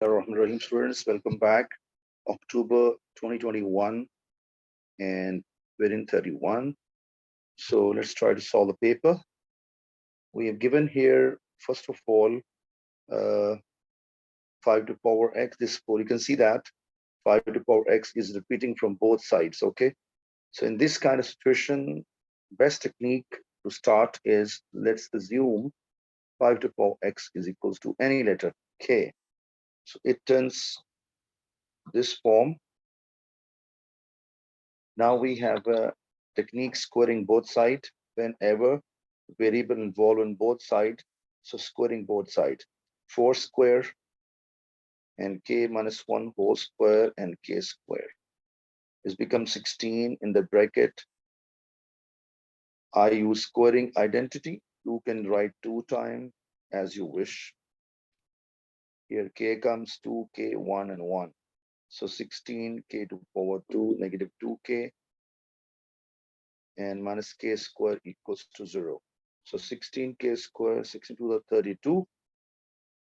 Bismillahirrahmanirrahim, students. Welcome back. October 2021 and within 31. So let's try to solve the paper. We have given here, first of all, uh, 5 to power x. This 4, you can see that 5 to power x is repeating from both sides. Okay. So in this kind of situation, best technique to start is let's assume 5 to power x is equals to any letter k. So it turns this form. Now we have a technique squaring both sides whenever variable involved on both sides. So squaring both sides. 4 square and k minus 1 whole square and k square. This becomes 16 in the bracket. I use squaring identity. You can write 2 times as you wish. Here k comes 2, k, 1 and 1. So 16 k to power 2 negative 2k and minus k square equals to 0. So 16k square, 16 to the 32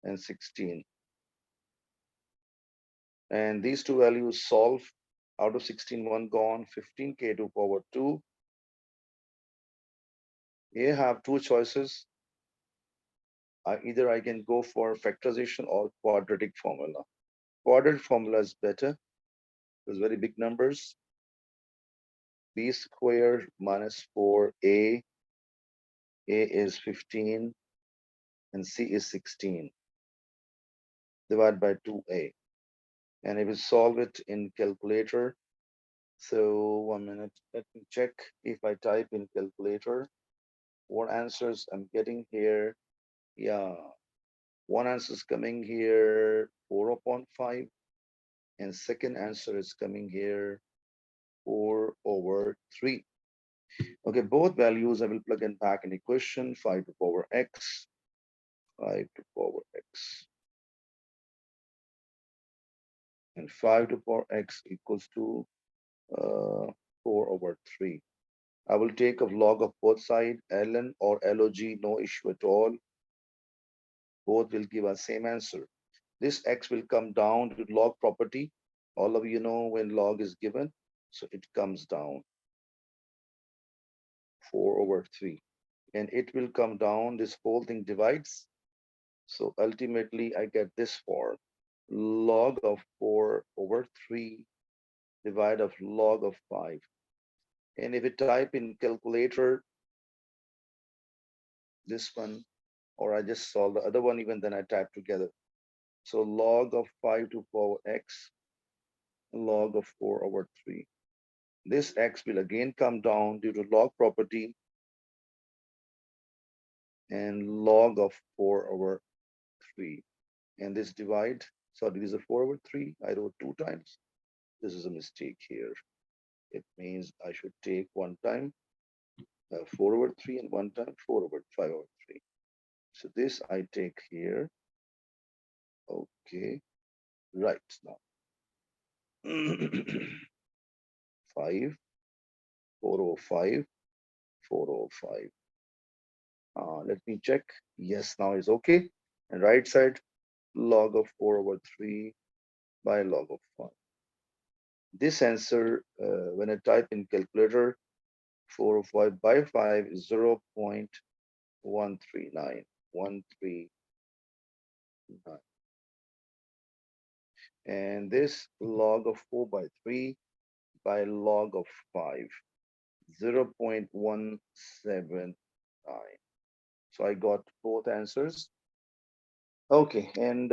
and 16. And these two values solve. Out of 16, 1 gone, 15k to power 2. Here I have two choices. Either I can go for factorization or quadratic formula. Quadratic formula is better. There's very big numbers. B squared minus 4a. A is 15 and C is 16. Divided by 2a. And if we solve it in calculator, so 1 minute, let me check if I type in calculator, what answers I'm getting here. Yeah, one answer is coming here 4 upon 5, and second answer is coming here 4 over 3. Okay, both values I will plug in back in equation 5 to power x, 5 to power x, and 5 to power x equals to 4 over 3. I will take a log of both sides, ln or log, no issue at all. Both will give us same answer. This x will come down to log property. All of you know when log is given, so it comes down 4 over 3. And it will come down, this whole thing divides. So ultimately I get this form. Log of 4 over 3 divide of log of 5. And if you type in calculator, this one, or I just solve the other one, even then I type together. So log of 5 to power x, log of 4 over 3. This x will again come down due to log property and log of 4 over 3. And this divide, sorry, this is a 4 over 3. I wrote 2 times. This is a mistake here. It means I should take 1 time 4 over 3 and 1 time 4 over 5 over 3. So this I take here. Okay, right now. 5, 405, 405. Let me check. Yes, now is okay. And right side, log of 4 over 3 by log of 5. This answer, when I type in calculator, 405 by 5 is 0 0.139. 139. And this log of 4 by 3 by log of 5, 0 0.179. So I got both answers. Okay, and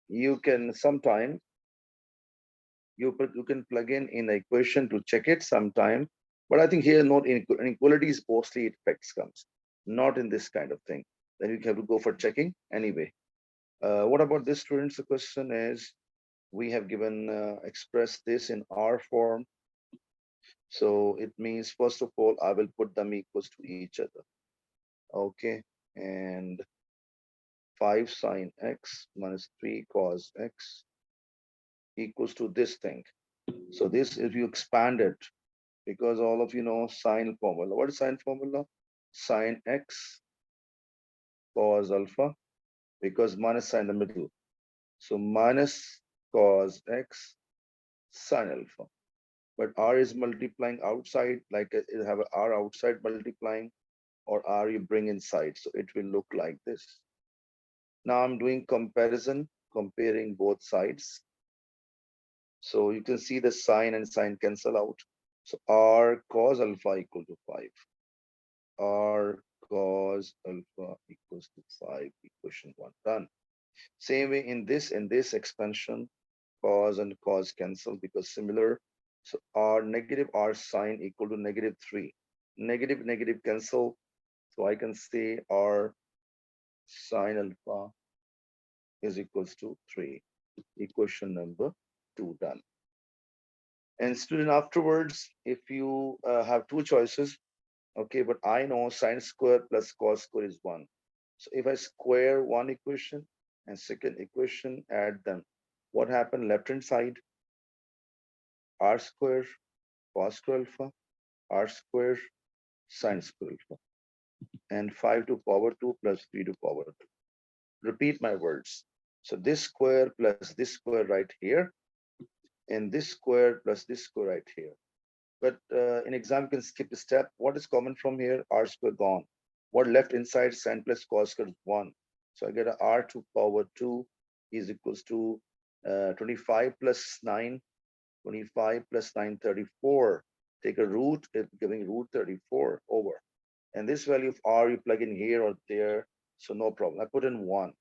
you can sometime you can plug in the equation to check it sometime. But I think here not inequalities mostly it effects comes, not in this kind of thing. Then you have to go for checking anyway. What about this, students? The question is, we have given express this in R form. So it means first of all, I will put them equals to each other. Okay, and 5 sine x minus 3 cos x equals to this thing. So this, if you expand it, because all of you know sine formula. What is sine formula? Sine x cos alpha, because minus sign in the middle. So minus cos x sine alpha. But r is multiplying outside, like it have a r outside multiplying, or r you bring inside. So it will look like this. Now I'm doing comparison, comparing both sides. So you can see the sine and sine cancel out. So r cos alpha equal to 5. R cos alpha equals to 5, equation 1 done. Same way in this expansion, cos and cos cancel because similar. So r negative r sine equal to -3. Negative negative cancel. So I can say r sine alpha is equals to 3. Equation number 2 done. And student, afterwards, if you have two choices, okay, but I know sine square plus cos square is 1. So if I square one equation and second equation, add them, what happened left hand side? R square cos square alpha, R square sine square alpha, and 5 to power 2 plus 3 to power 2. Repeat my words. So this square plus this square right here, and this square plus this square right here. But in exam, you can skip a step. What is common from here? R square gone. What left inside? Sine plus cos square is 1. So I get a R to power 2 is equals to 25 plus 9. 25 plus 9, 34. Take a root, it's giving root 34 over. And this value of R you plug in here or there. So no problem. I put in 1.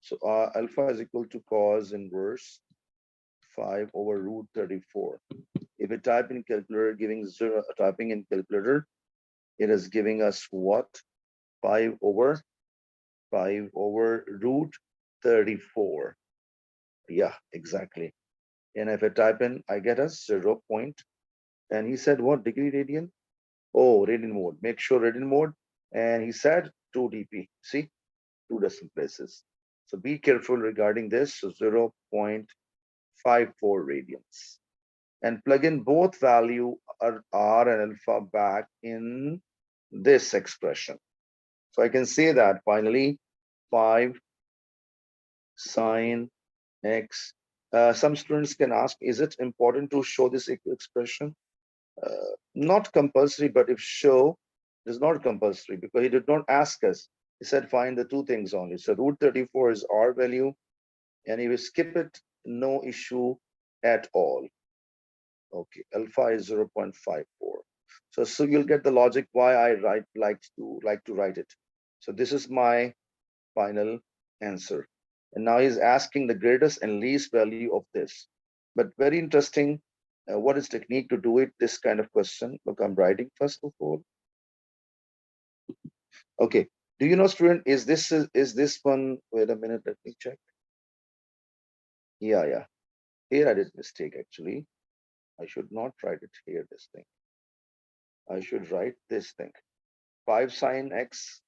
So alpha is equal to cos inverse 5 over root 34. If we type in calculator, giving 0, typing in calculator, it is giving us what? 5 over root 34. Yeah, exactly. And if I type in, I get a 0 point. And he said, what degree radian? Oh, radian mode. Make sure radian mode. And he said 2 dp. See, 2 decimal places. So be careful regarding this. So 0.54 radians. And plug in both value R and alpha back in this expression. So I can say that finally 5 sine x. Some students can ask, is it important to show this expression? Not compulsory, but if show is not compulsory because he did not ask us. He said find the two things only. So root 34 is R value, and if we skip it, no issue at all. Okay, alpha is 0.54. So you'll get the logic why I like to write it. So this is my final answer. And now he's asking the greatest and least value of this. But very interesting. What is technique to do it? This kind of question. Look, I'm writing first of all. Okay. Do you know, student? Is this one? Wait a minute. Let me check. Yeah. Here I did mistake actually. I should not write it here. This thing. I should write this thing. 5 sine x.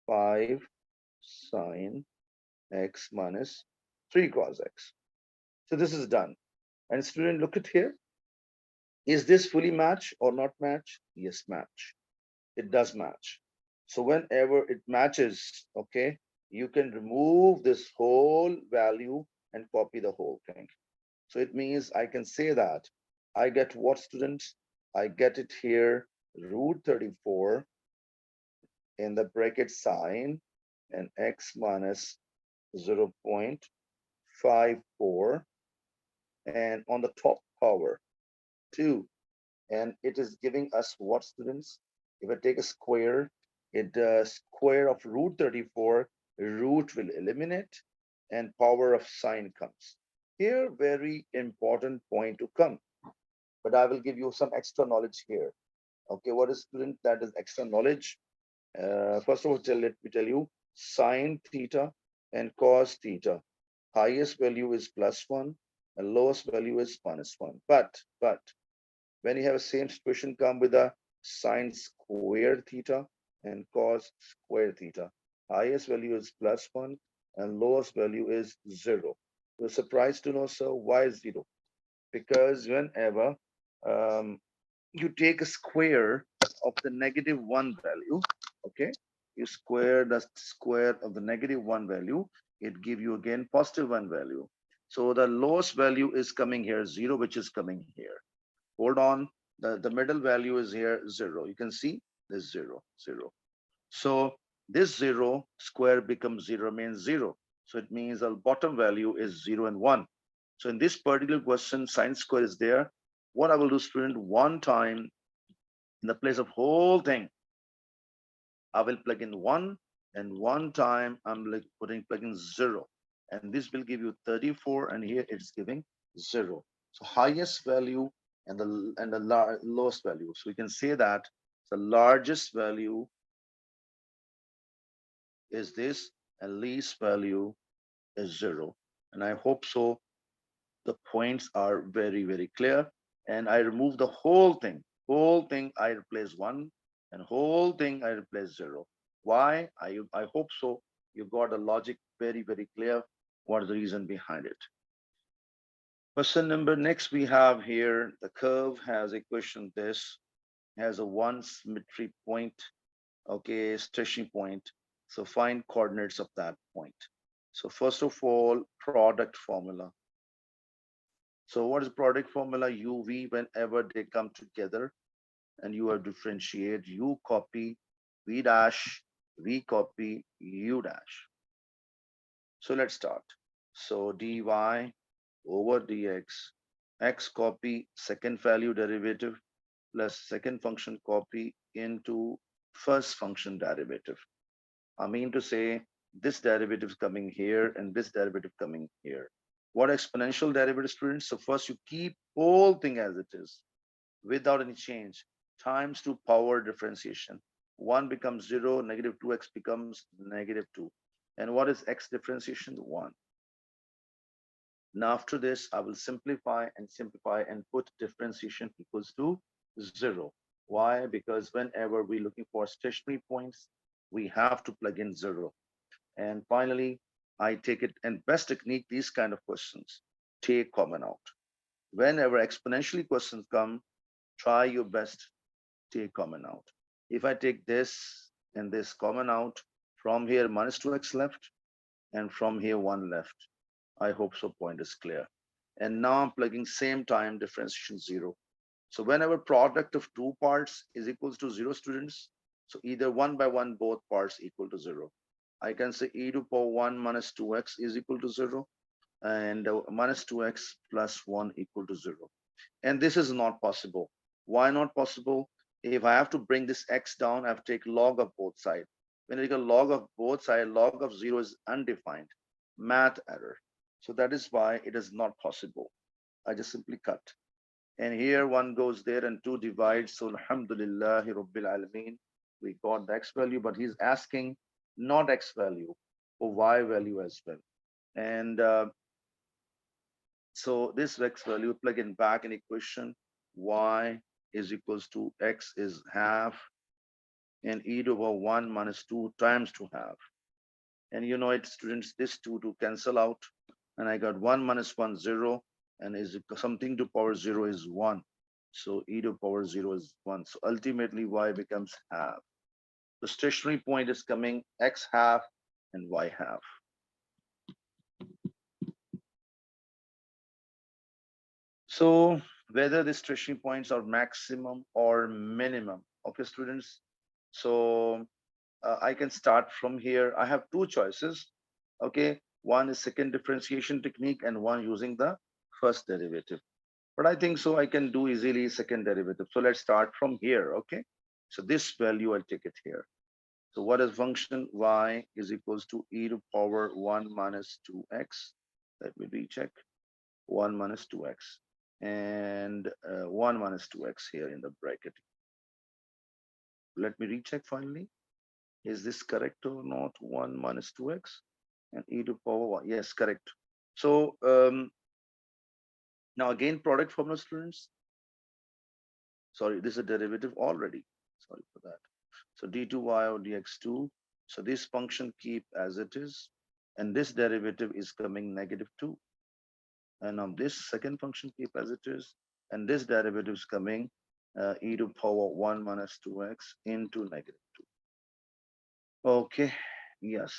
5 sine x minus 3 cos x. So this is done. And student, look at here. Is this fully match or not match? Yes, match. It does match. So whenever it matches, okay, you can remove this whole value and copy the whole thing. So it means I can say that I get what, students? I get it here, root 34 in the bracket sine and x minus 0.54, and on the top power 2. And it is giving us what, students? If I take a square, it square of root 34, root will eliminate and power of sine comes. Here, very important point to come, but I will give you some extra knowledge here. Okay, what is, student, that is extra knowledge? First of all, let me tell you, sine theta and cos theta. Highest value is +1 and lowest value is -1. But when you have a same situation, come with a sine square theta and cos square theta. Highest value is +1 and lowest value is 0. You're surprised to know, sir, why 0? Because whenever you take a square of the -1 value, okay, you square the square of the -1 value, it give you again positive 1 value. So the lowest value is coming here 0, which is coming here. Hold on, the middle value is here 0. You can see this 0, 0. So this 0 square becomes 0, means 0. So it means the bottom value is 0 and 1. So in this particular question, sine square is there. What I will do, student, one time in the place of whole thing, I will plug in 1, and one time I'm like plugging 0. And this will give you 34, and here it's giving 0. So highest value and the lowest value. So we can say that the largest value is this, and least value is 0. And I hope so the points are very, very clear. And I remove the whole thing. Whole thing I replace 1, and whole thing I replace 0. Why? I hope so you got the logic very, very clear. What is the reason behind it? Question number next we have here, the curve has equation this, has a one symmetry point, okay, stretching point. So find coordinates of that point. So first of all, product formula. So what is product formula? UV, whenever they come together and you are differentiate, you copy V dash, V copy U dash. So let's start. So dy over dx, x copy second value derivative plus second function copy into first function derivative. I mean to say this derivative is coming here and this derivative coming here. What exponential derivative, students? So first you keep whole thing as it is without any change times 2 power differentiation. 1 becomes 0, negative 2x becomes negative 2. And what is x differentiation? 1. Now after this, I will simplify and put differentiation equals to 0. Why? Because whenever we're looking for stationary points, we have to plug in 0. And finally, I take it, and best technique, these kind of questions, take common out. Whenever exponentially questions come, try your best, take common out. If I take this and this common out, from here minus 2x left, and from here 1 left. I hope so point is clear. And now I'm plugging same time differentiation 0. So whenever product of two parts is equals to 0, students, so either 1 by 1 both parts equal to 0. I can say e to power 1 minus 2x is equal to 0, and minus 2x plus 1 equal to 0. And this is not possible. Why not possible? If I have to bring this x down, I have to take log of both sides. When I take a log of both sides, log of 0 is undefined. Math error. So that is why it is not possible. I just simply cut. And here 1 goes there and 2 divides. So alhamdulillah rabbil alameen, we got the x value, but he's asking not x value or y value as well. And so this x value, plug in back in equation, y is equals to x is half, and e to the power 1 minus 2 times 2 half. And you know it, students, this 2 to cancel out, and I got 1 minus 1, 0, and is something to power 0 is 1. So e to power 0 is 1. So ultimately y becomes half. The stationary point is coming x half and y half. So whether the stationary points are maximum or minimum, okay, students. So I can start from here. I have two choices. Okay, one is second differentiation technique and one using the first derivative. But I think so I can do easily second derivative. So let's start from here. Okay, so this value I'll take it here. So what is function? Y is equals to e to power 1 minus 2x. Let me recheck. 1 minus 2x and 1 minus 2x here in the bracket. Let me recheck finally. Is this correct or not? 1 minus 2x and e to power 1. Yes, correct. So now again, product formula, students. Sorry, this is a derivative already. Sorry for that. So d2y or dx2. So this function keep as it is. And this derivative is coming negative 2. And now this second function keep as it is. And this derivative is coming e to power 1 minus 2x into negative 2. Okay, yes.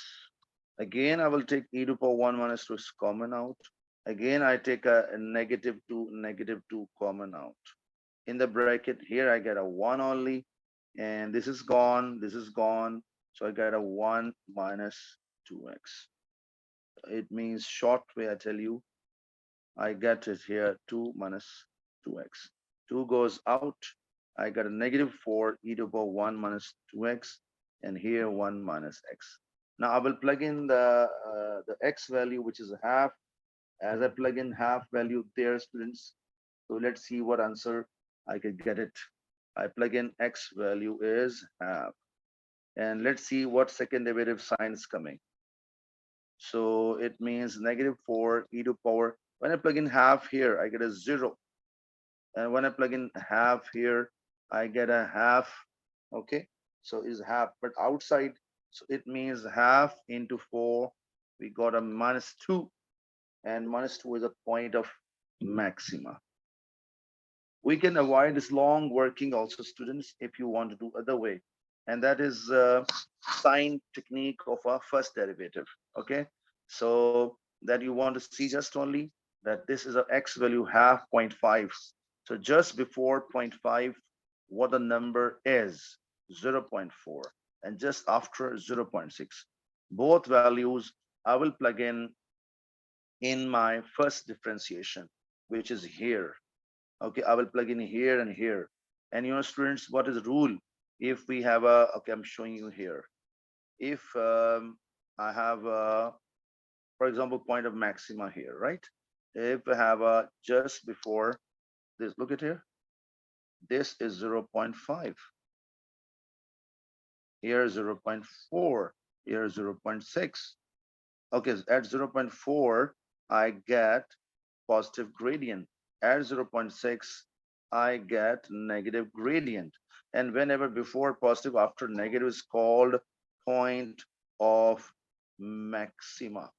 Again, I will take e to power 1 minus 2 is common out. Again, I take a negative 2 common out. In the bracket here, I get a 1 only. And this is gone. This is gone. So I get a 1 minus 2x. It means short way, I tell you, I get it here 2 minus 2x. 2 goes out. I got a negative 4 e to the power 1 minus 2x, and here 1 minus x. Now I will plug in the x value, which is half. As I plug in half value there, students. So let's see what answer I can get it. I plug in x value is half. And let's see what second derivative sign is coming. So it means negative 4 e to power. When I plug in half here, I get a 0. And when I plug in half here, I get a half. Okay, so is half, but outside, so it means half into 4. We got a minus 2, and minus 2 is a point of maxima. We can avoid this long working also, students, if you want to do other way, and that is sign technique of a first derivative. Okay, so that you want to see just only that this is a x value half 0.5. So just before 0.5, what the number is 0.4, and just after 0.6, both values I will plug in my first differentiation, which is here. Okay, I will plug in here and here. And you know, students, what is the rule? If we have a, okay, I'm showing you here. If I have a, for example, point of maxima here, right? If I have a just before this, look at here. This is 0.5. Here 0.4. Here 0.6. Okay, so at 0.4, I get positive gradient. At 0.6, I get negative gradient. And whenever before positive, after negative is called point of maxima.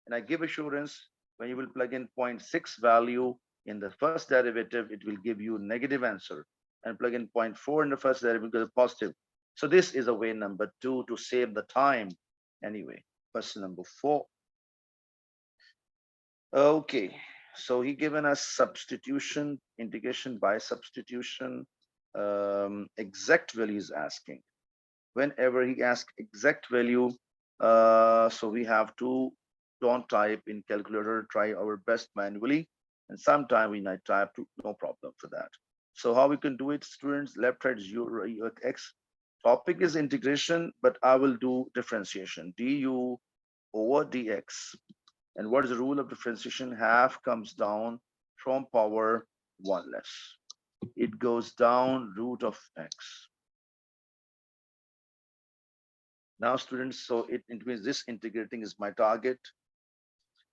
And I give assurance when you will plug in 0.6 value in the first derivative, it will give you negative answer. And plug in 0.4 in the first derivative because positive. So this is a way number 2 to save the time. Anyway, question number 4. Okay, so he given us substitution, integration by substitution, exact value is asking. Whenever he asks exact value, so we have to don't type in calculator, try our best manually, and sometime we might type to, no problem for that. So how we can do it, students? Left, right, x. Topic is integration, but I will do differentiation, du over dx. And what is the rule of differentiation? Half comes down from power 1 less. It goes down root of x. Now, students, so it means this integrating is my target.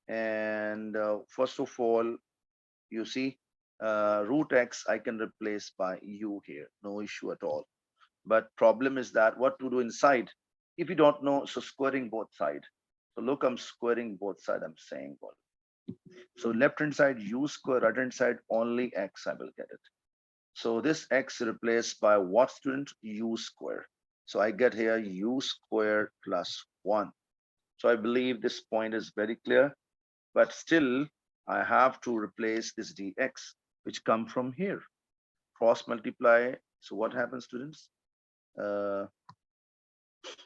And first of all, you see, root x I can replace by u here, no issue at all. But problem is that what to do inside? If you don't know, so squaring both sides. So look, I'm squaring both sides, I'm saying what. So left hand side u square, right hand side only x, I will get it. So this x replaced by what, student? U square. So I get here u square plus 1. So I believe this point is very clear, but still I have to replace this dx, which come from here. Cross multiply. So what happens, students?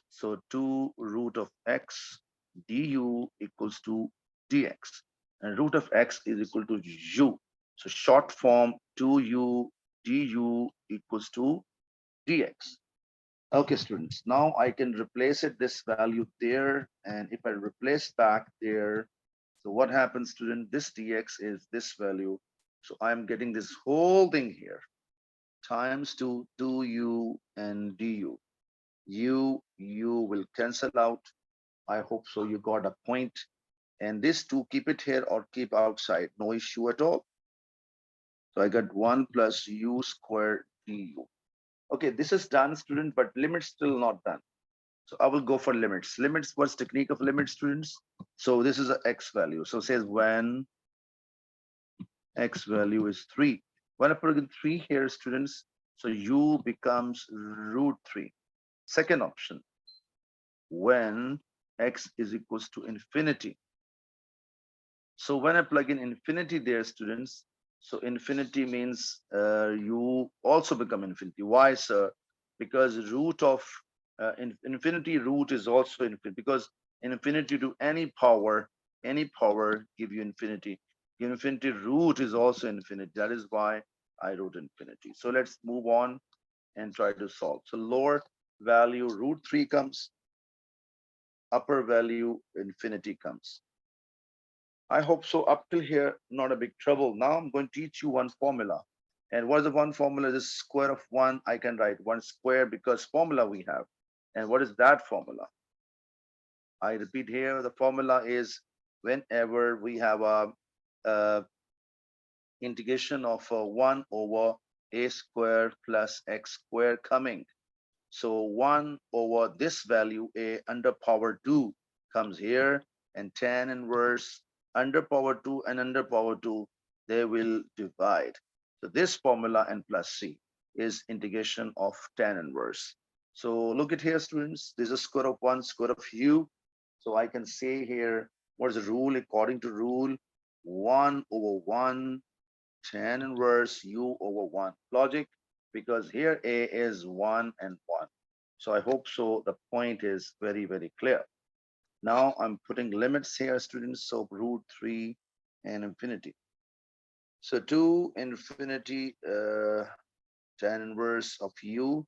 So 2 root of x du equals to dx, and root of x is equal to u. So short form 2u du equals to dx. Okay, students, now I can replace it, this value there, and if I replace back there, so what happens, student? This dx is this value. So I'm getting this whole thing here times 2u and du. You will cancel out. I hope so you got a point. And this 2, keep it here or keep outside, no issue at all. So I got 1 plus u squared du. Okay, this is done, student, but limits still not done. So I will go for limits. Limits, what's technique of limits, students? So this is a x value. So it says when x value is 3. When I put in 3 here, students, so u becomes root 3. Second option, when x is equals to infinity. So when I plug in infinity there, students, so infinity means you also become infinity. Why, sir? Because root of infinity root is also infinity, because infinity to any power give you infinity. Infinity root is also infinity. That is why I wrote infinity. So let's move on and try to solve. So lower value root 3 comes, upper value infinity comes. I hope so. Up till here, not a big trouble. Now I'm going to teach you one formula. And what is the one formula? The square of one, I can write one square because formula we have. And what is that formula? I repeat here, the formula is whenever we have a integration of 1 over a square plus x square coming. So 1 over this value, a under power 2 comes here, and tan inverse under power 2 and under power 2, they will divide. So this formula n plus c is integration of tan inverse. So look at here, students. This is square of 1, square of u. So I can say here, what is the rule? According to rule, 1 over 1 tan inverse u over 1. Logic, because here a is 1 and 1. So I hope so the point is very, very clear. Now I'm putting limits here, students. So root 3 and infinity. So to infinity tan inverse of u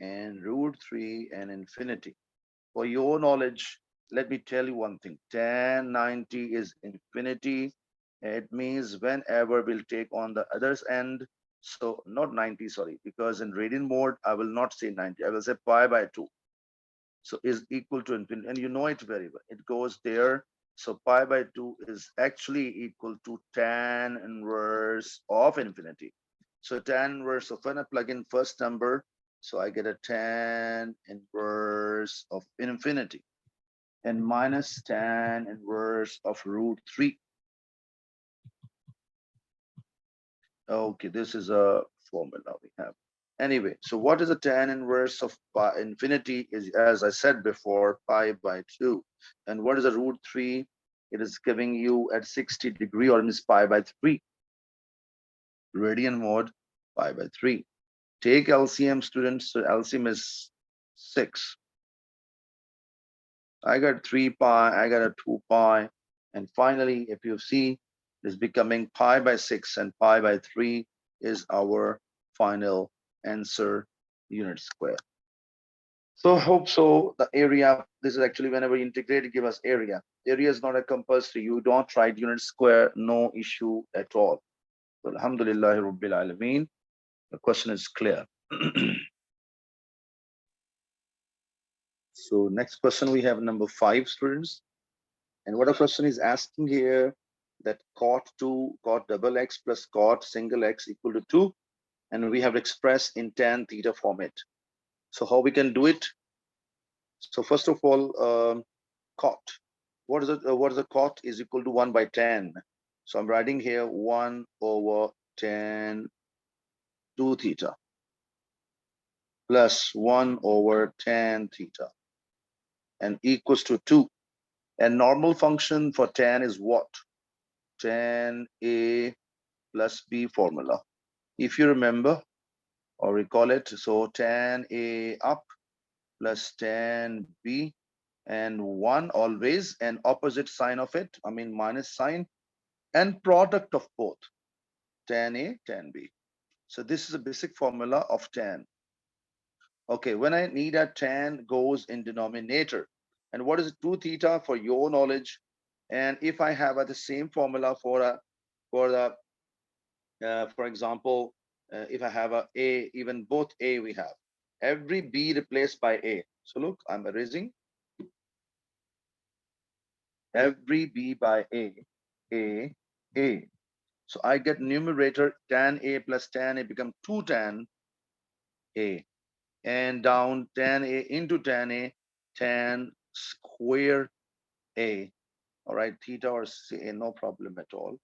and root 3 and infinity. For your knowledge, let me tell you one thing. Tan 90 is infinity. It means whenever we'll take on the other's end. So not 90, sorry, because in radian mode, I will not say 90. I will say pi by 2. So is equal to infinity. And you know it very well. It goes there. So pi by 2 is actually equal to tan inverse of infinity. So tan inverse of when I plug in first number, so I get a tan inverse of infinity and minus tan inverse of root 3. Okay, this is a formula we have. Anyway, so what is the tan inverse of pi infinity is, as I said before, pi by 2. And what is the root 3? It is giving you at 60 degree, or means pi by 3. Radian mode, pi by 3. Take LCM, students. So LCM is 6. I got 3 pi, I got a 2 pi. And finally, if you see, it's becoming pi by 6 and pi by 3 is our final answer, unit square. So hope so. The area, this is actually whenever you integrate, give us area. Area is not a compulsory. You don't write unit square, no issue at all. So alhamdulillah rabbil alameen. The question is clear. So next question we have number 5, students. And what a question is asking here, that cot 2, cot double x plus cot single x equal to 2. And we have expressed in tan theta format. So how we can do it? So first of all, cot. What is it? What is the cot is equal to 1 by 10. So I'm writing here 1 over 10 2 theta plus 1 over 10 theta and equals to 2. And normal function for tan is what? Tan A plus B formula. If you remember or recall it, so tan A up plus tan B and 1 always, and opposite sign of it, I mean minus sign, and product of both, tan A, tan B. So this is a basic formula of tan. Okay, when I need a tan goes in denominator. And what is 2 theta for your knowledge? And if I have the same formula for the for example, if I have a, even both a we have, every b replaced by a. So look, I'm erasing every b by a, a. So I get numerator tan a plus tan a become 2 tan a, and down tan a into tan a, tan square a. All right, theta or c, no problem at all.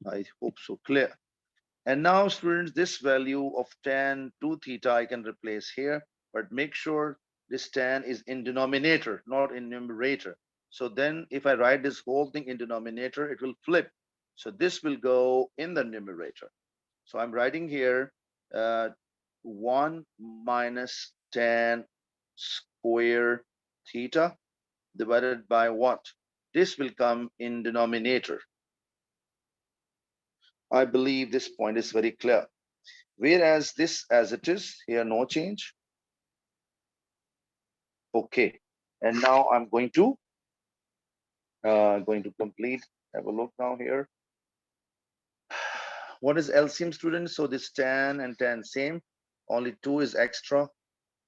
I hope so clear. And now, students, this value of tan 2 theta I can replace here, but make sure This tan is in denominator, not in numerator. So then if I write this whole thing in denominator, it will flip. So this will go in the numerator. So I'm writing here uh, 1 minus tan square theta divided by what? This will come in denominator. I believe this point is very clear. Whereas this as it is, here no change. Okay. And now I'm going to complete. Have a look now here. What is LCM, students? So this tan and tan same. Only 2 is extra.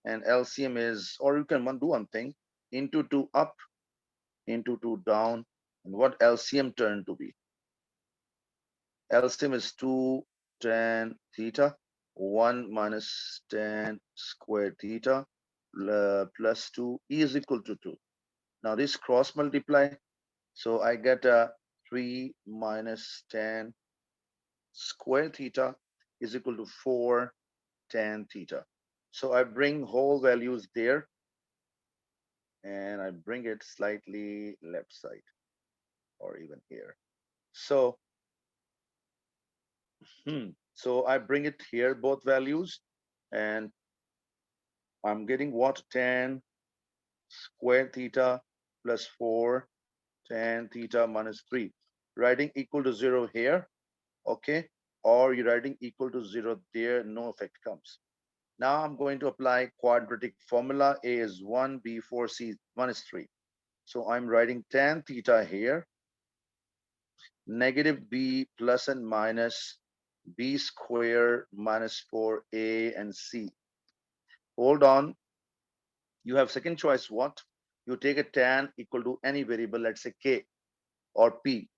And LCM is, or you can do one thing, into 2 up, into 2 down. And what LCM turn to be? LCM is 2 tan theta, 1 minus tan square theta plus 2 is equal to 2. Now this cross multiply. So I get a 3 minus tan square theta is equal to 4 tan theta. So I bring whole values there and I bring it slightly left side or even here. So, so I bring it here, both values, and I'm getting what? Tan square theta plus 4 tan theta minus 3. Writing equal to 0 here, okay? Or you're writing equal to 0 there, no effect comes. Now I'm going to apply quadratic formula. A is 1, B 4, C 1 is 3. So I'm writing tan theta here, negative B plus and minus B square minus 4A and C. Hold on. You have second choice what? You take a tan equal to any variable, let's say K or P,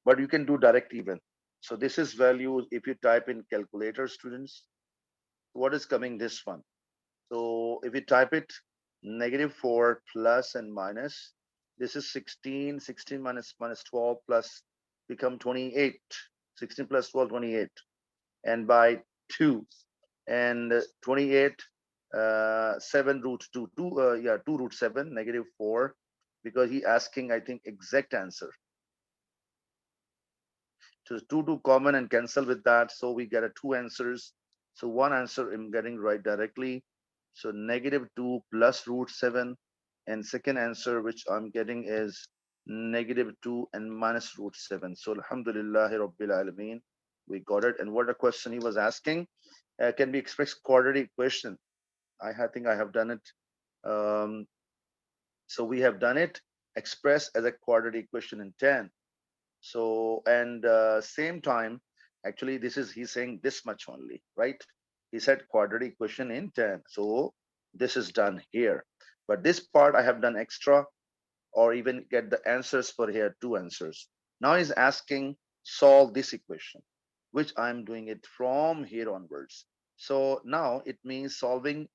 but you can do direct even. So this is values if you type in calculator, students, what is coming this one? So if you type it negative 4 plus and minus, this is 16, 16 minus 12 plus become 28, 16 plus 12, 28. And by 2 and 28, 7 root 2, 2 root 7, negative 4, because he asking, I think, exact answer. So 2 common and cancel with that. So we get a 2 answers. So one answer I'm getting right directly. So negative 2 plus root 7. And second answer which I'm getting is negative 2 and minus root 7. So alhamdulillah rabbil alameen, we got it. And what the question he was asking, can be expressed quadratic equation. I think I have done it. So we have done it expressed as a quadratic equation in 10. So, and same time, actually, this is, he's saying this much only, right? He said quadratic equation in 10. So this is done here. But this part I have done extra or even get the answers for here, 2 answers. Now he's asking solve this equation, which I'm doing it from here onwards. So now it means solving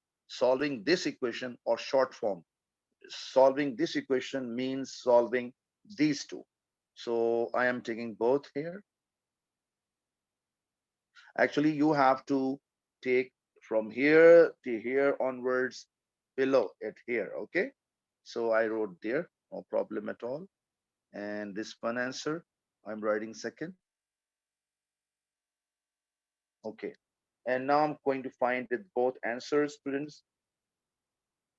this equation or short form. Solving this equation means solving these two. So I am taking both here. Actually, you have to take from here to here onwards below it here. Okay. So I wrote there, no problem at all. And this one answer, I'm writing second. Okay. And now I'm going to find it both answers, students.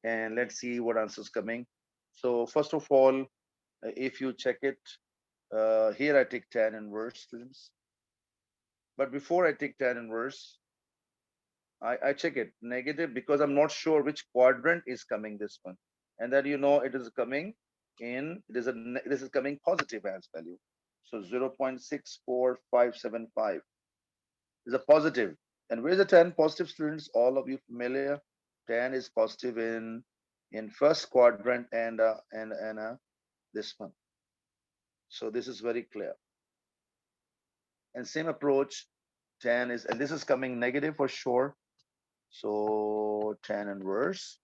And let's see what answers coming. So first of all, if you check it, here I take tan inverse, students. But before I take tan inverse, I check it negative because I'm not sure which quadrant is coming this one. And that it is coming in, this is coming positive as value. So 0.64575 is a positive. And where's the tan positive, students? All of you familiar? Tan is positive in first quadrant and this one. So this is very clear. And same approach, tan is, and this is coming negative for sure. So tan inverse.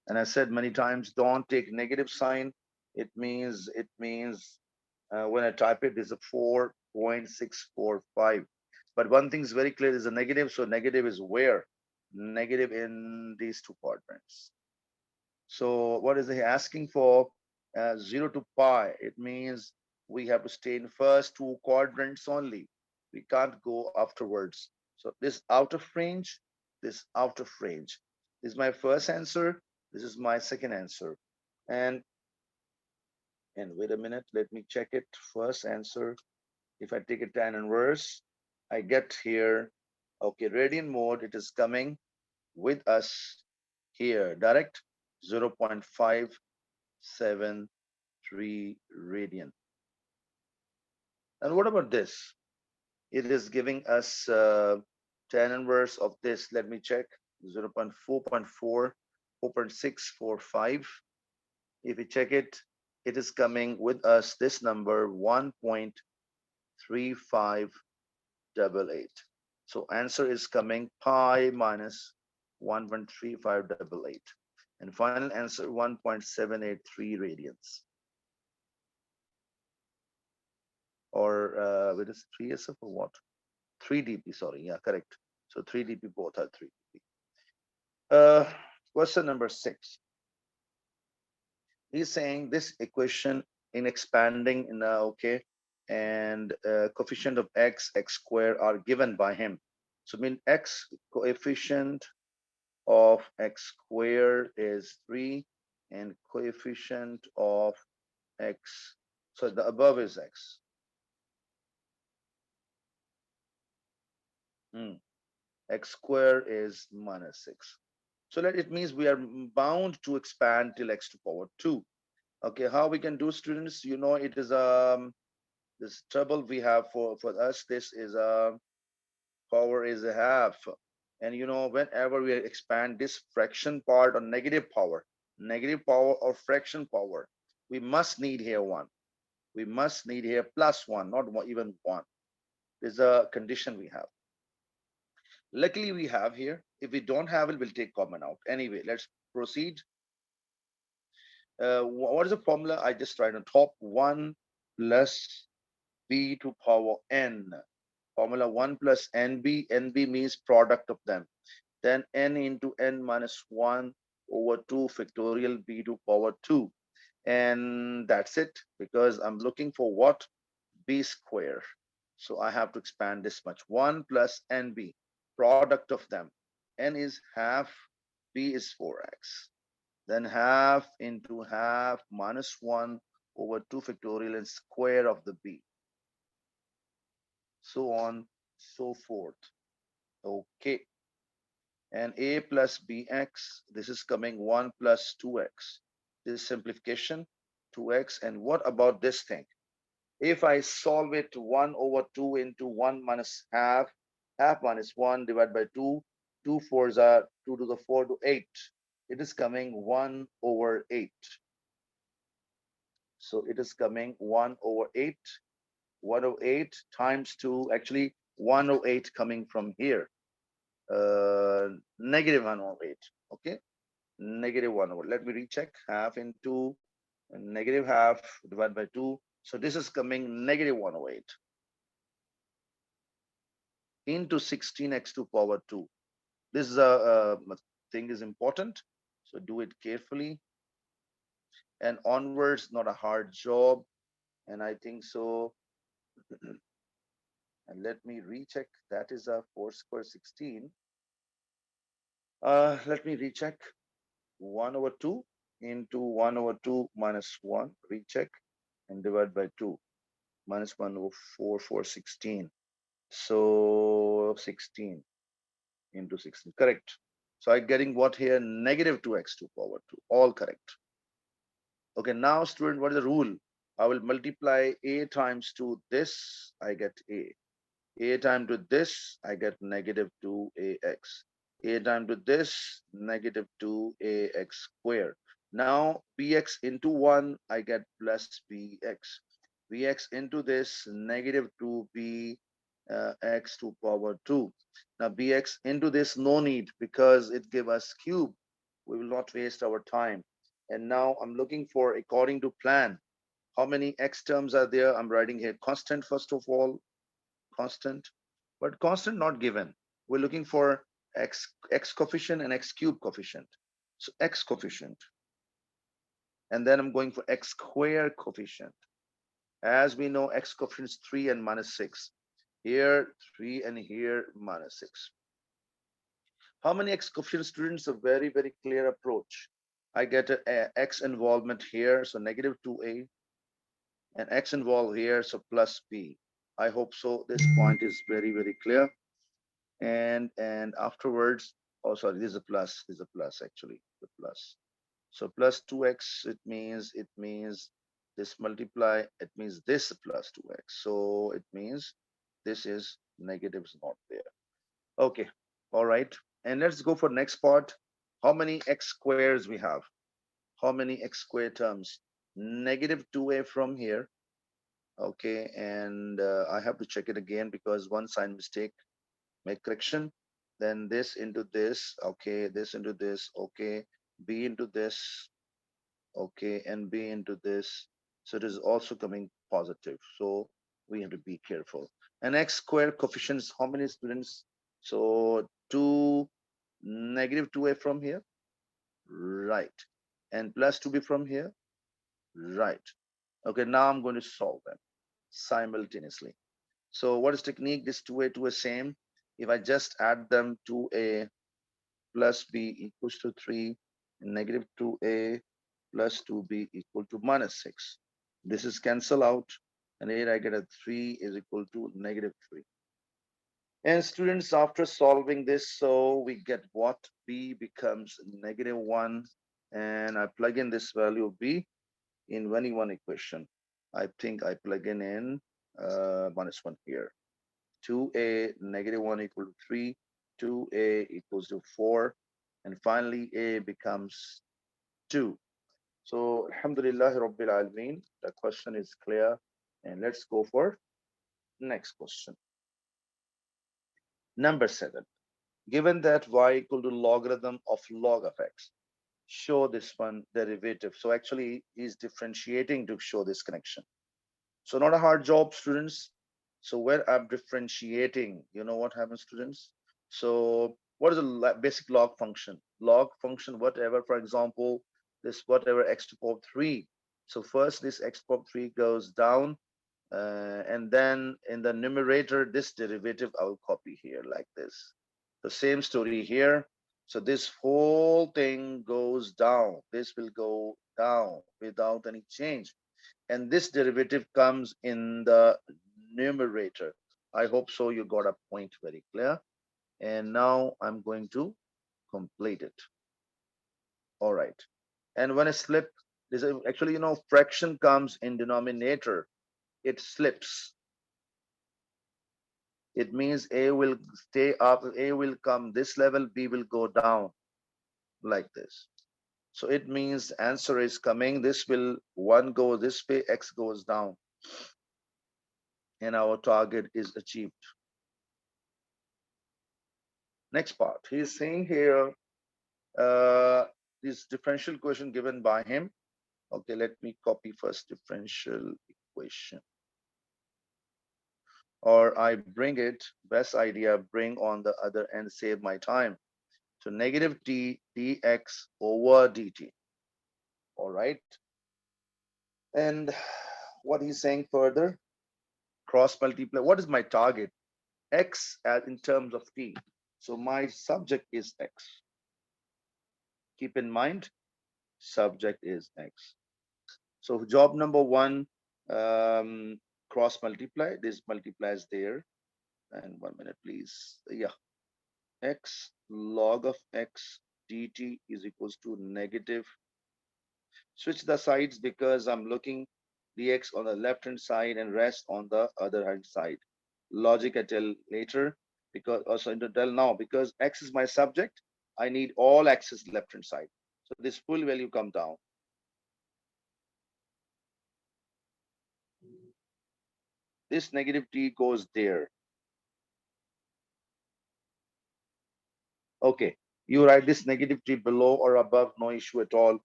And I said many times, don't take negative sign. It means when I type it, there's a 4.645. But one thing is very clear: is a negative. So negative is where? negative in these two quadrants. So what is he asking for? 0 to pi. It means we have to stay in first two quadrants only. We can't go afterwards. So this out of range, this out of range. This is my first answer. This is my second answer. And wait a minute, let me check it. First answer. If I take a tan inverse, I get here. Okay, radian mode. It is coming with us here. Direct 0.573 radian. And what about this? It is giving us tan inverse of this. Let me check. 0.4.4, 4.645. If we check it, it is coming with us this number 1.3588. So answer is coming pi minus 1.3588. And final answer 1.783 radians. Or with this 3SF or what? 3 dp, sorry. Yeah, correct. So 3 dp, both are 3 dp. Question number 6. He's saying this equation in expanding in okay, and coefficient of x square are given by him. So mean x coefficient of x square is 3 and coefficient of x, so the above is x. X square is minus 6. So that it means we are bound to expand till x to power 2. Okay, how we can do, students? You know, it is this trouble we have for us. This is power is a half, and you know, whenever we expand this fraction part on negative power or fraction power, we must need here 1. We must need here plus 1, not even 1. There's a condition we have. Luckily we have here. If we don't have it, we'll take common out. Anyway, let's proceed. What is the formula? I just write on top. 1 plus b to power n. Formula 1 plus nb. Nb means product of them. Then n into n minus 1 over 2 factorial b to power 2. And that's it, because I'm looking for what? B square. So I have to expand this much. 1 plus nb, product of them. N is half, b is 4x. Then half into half minus 1 over 2 factorial and square of the b. So on, so forth. Okay. And a plus bx, this is coming 1 plus 2x. This is simplification, 2x. And what about this thing? If I solve it, 1 over 2 into 1 minus half, half minus 1 divided by 2, 2 fours are 2 to the 4 to 8. It is coming 1 over 8. So it is coming 1 over 8. 1 over 8 times 2, actually 1 over 8 coming from here. Negative 1 over 8. Okay, negative 1 over. Let me recheck. Half into negative half divided by 2. So this is coming negative 1 over 8 into 16x to power 2. This is a thing is important, so do it carefully. And onwards, not a hard job. And I think so. And let me recheck. That is a 4 square 16. Let me recheck. 1 over 2 into 1 over 2 minus 1. Recheck and divide by 2. Minus 1 over 4, 4, 16. So 16 into 16. Correct. So I'm getting what here? Negative 2x to power 2. All correct. Okay, now student, what is the rule? I will multiply a times to this, I get a. A times to this, I get negative 2ax. A times to this, negative 2ax squared. Now bx into 1, I get plus bx. Bx into this, negative 2b x to power 2. Now bx into this, no need, because it give us cube. We will not waste our time. And now I'm looking for, according to plan, how many x terms are there? I'm writing here constant, first of all, constant, but constant not given. We're looking for x coefficient and x cube coefficient. So x coefficient, and then I'm going for x square coefficient. As we know, x coefficient is 3 and minus 6. Here 3 and here minus 6. How many x coefficient students? A very, very clear approach. I get a x involvement here, so negative 2a, and x involved here, so plus b. I hope so. This point is very, very clear. And afterwards, oh sorry, this is a plus. This is a plus actually, the plus. So plus 2x, it means this multiply, it means this plus 2x. So it means this is negatives not there. Okay, all right. And let's go for next part. How many x squares we have? How many x square terms? Negative 2a from here. Okay, and I have to check it again because one sign mistake, make correction. Then this into this, okay, this into this, okay, b into this, okay, and b into this. So it is also coming positive. So we have to be careful. And x square coefficients, how many students? So 2, negative 2a from here, right, and plus 2b from here, right. Okay, now I'm going to solve them simultaneously. So what is technique? This 2a to a same. If I just add them, 2a plus b equals to 3, and negative 2a plus 2b equal to minus 6. This is cancel out, and here I get a 3 is equal to negative 3. And students, after solving this, so we get what? B becomes negative 1, and I plug in this value b in any one equation. I think I plug in minus 1 here. 2a negative 1 equal to 3, 2a equals to 4, and finally a becomes 2. So alhamdulillah rabbil alameen, the question is clear, and let's go for next question. Number 7. Given that y equal to logarithm of log of x, show this one derivative. So actually he's differentiating to show this connection. So not a hard job, students. So where I'm differentiating, you know what happens, students? So what is a basic log function? Log function, whatever, for example, this whatever x to the power 3. So first this x to the power 3 goes down, and then in the numerator, this derivative I will copy here like this. The same story here. So this whole thing goes down. This will go down without any change. And this derivative comes in the numerator. I hope so you got a point very clear. And now I'm going to complete it. All right. And when I slip, this is actually, fraction comes in denominator. It slips. It means A will stay up, A will come this level, B will go down like this. So it means answer is coming. This will 1 go this way, X goes down. And our target is achieved. Next part, he is saying here, this differential equation given by him. Okay, let me copy first differential equation. Or I bring it, best idea, bring on the other end, save my time. So negative t dx over dt. All right. And what he's saying further, cross multiply. What is my target? X as in terms of t. So my subject is x. Keep in mind, subject is x. So job number 1, cross multiply. This multiplies there. And 1 minute, please. Yeah. X log of x dt is equals to negative. Switch the sides because I'm looking dx on the left hand side and rest on the other hand side. Logic I tell later, because also to tell now, because x is my subject, I need all x's left hand side. So this full value come down. This negative t goes there. Okay, you write this negative t below or above, no issue at all.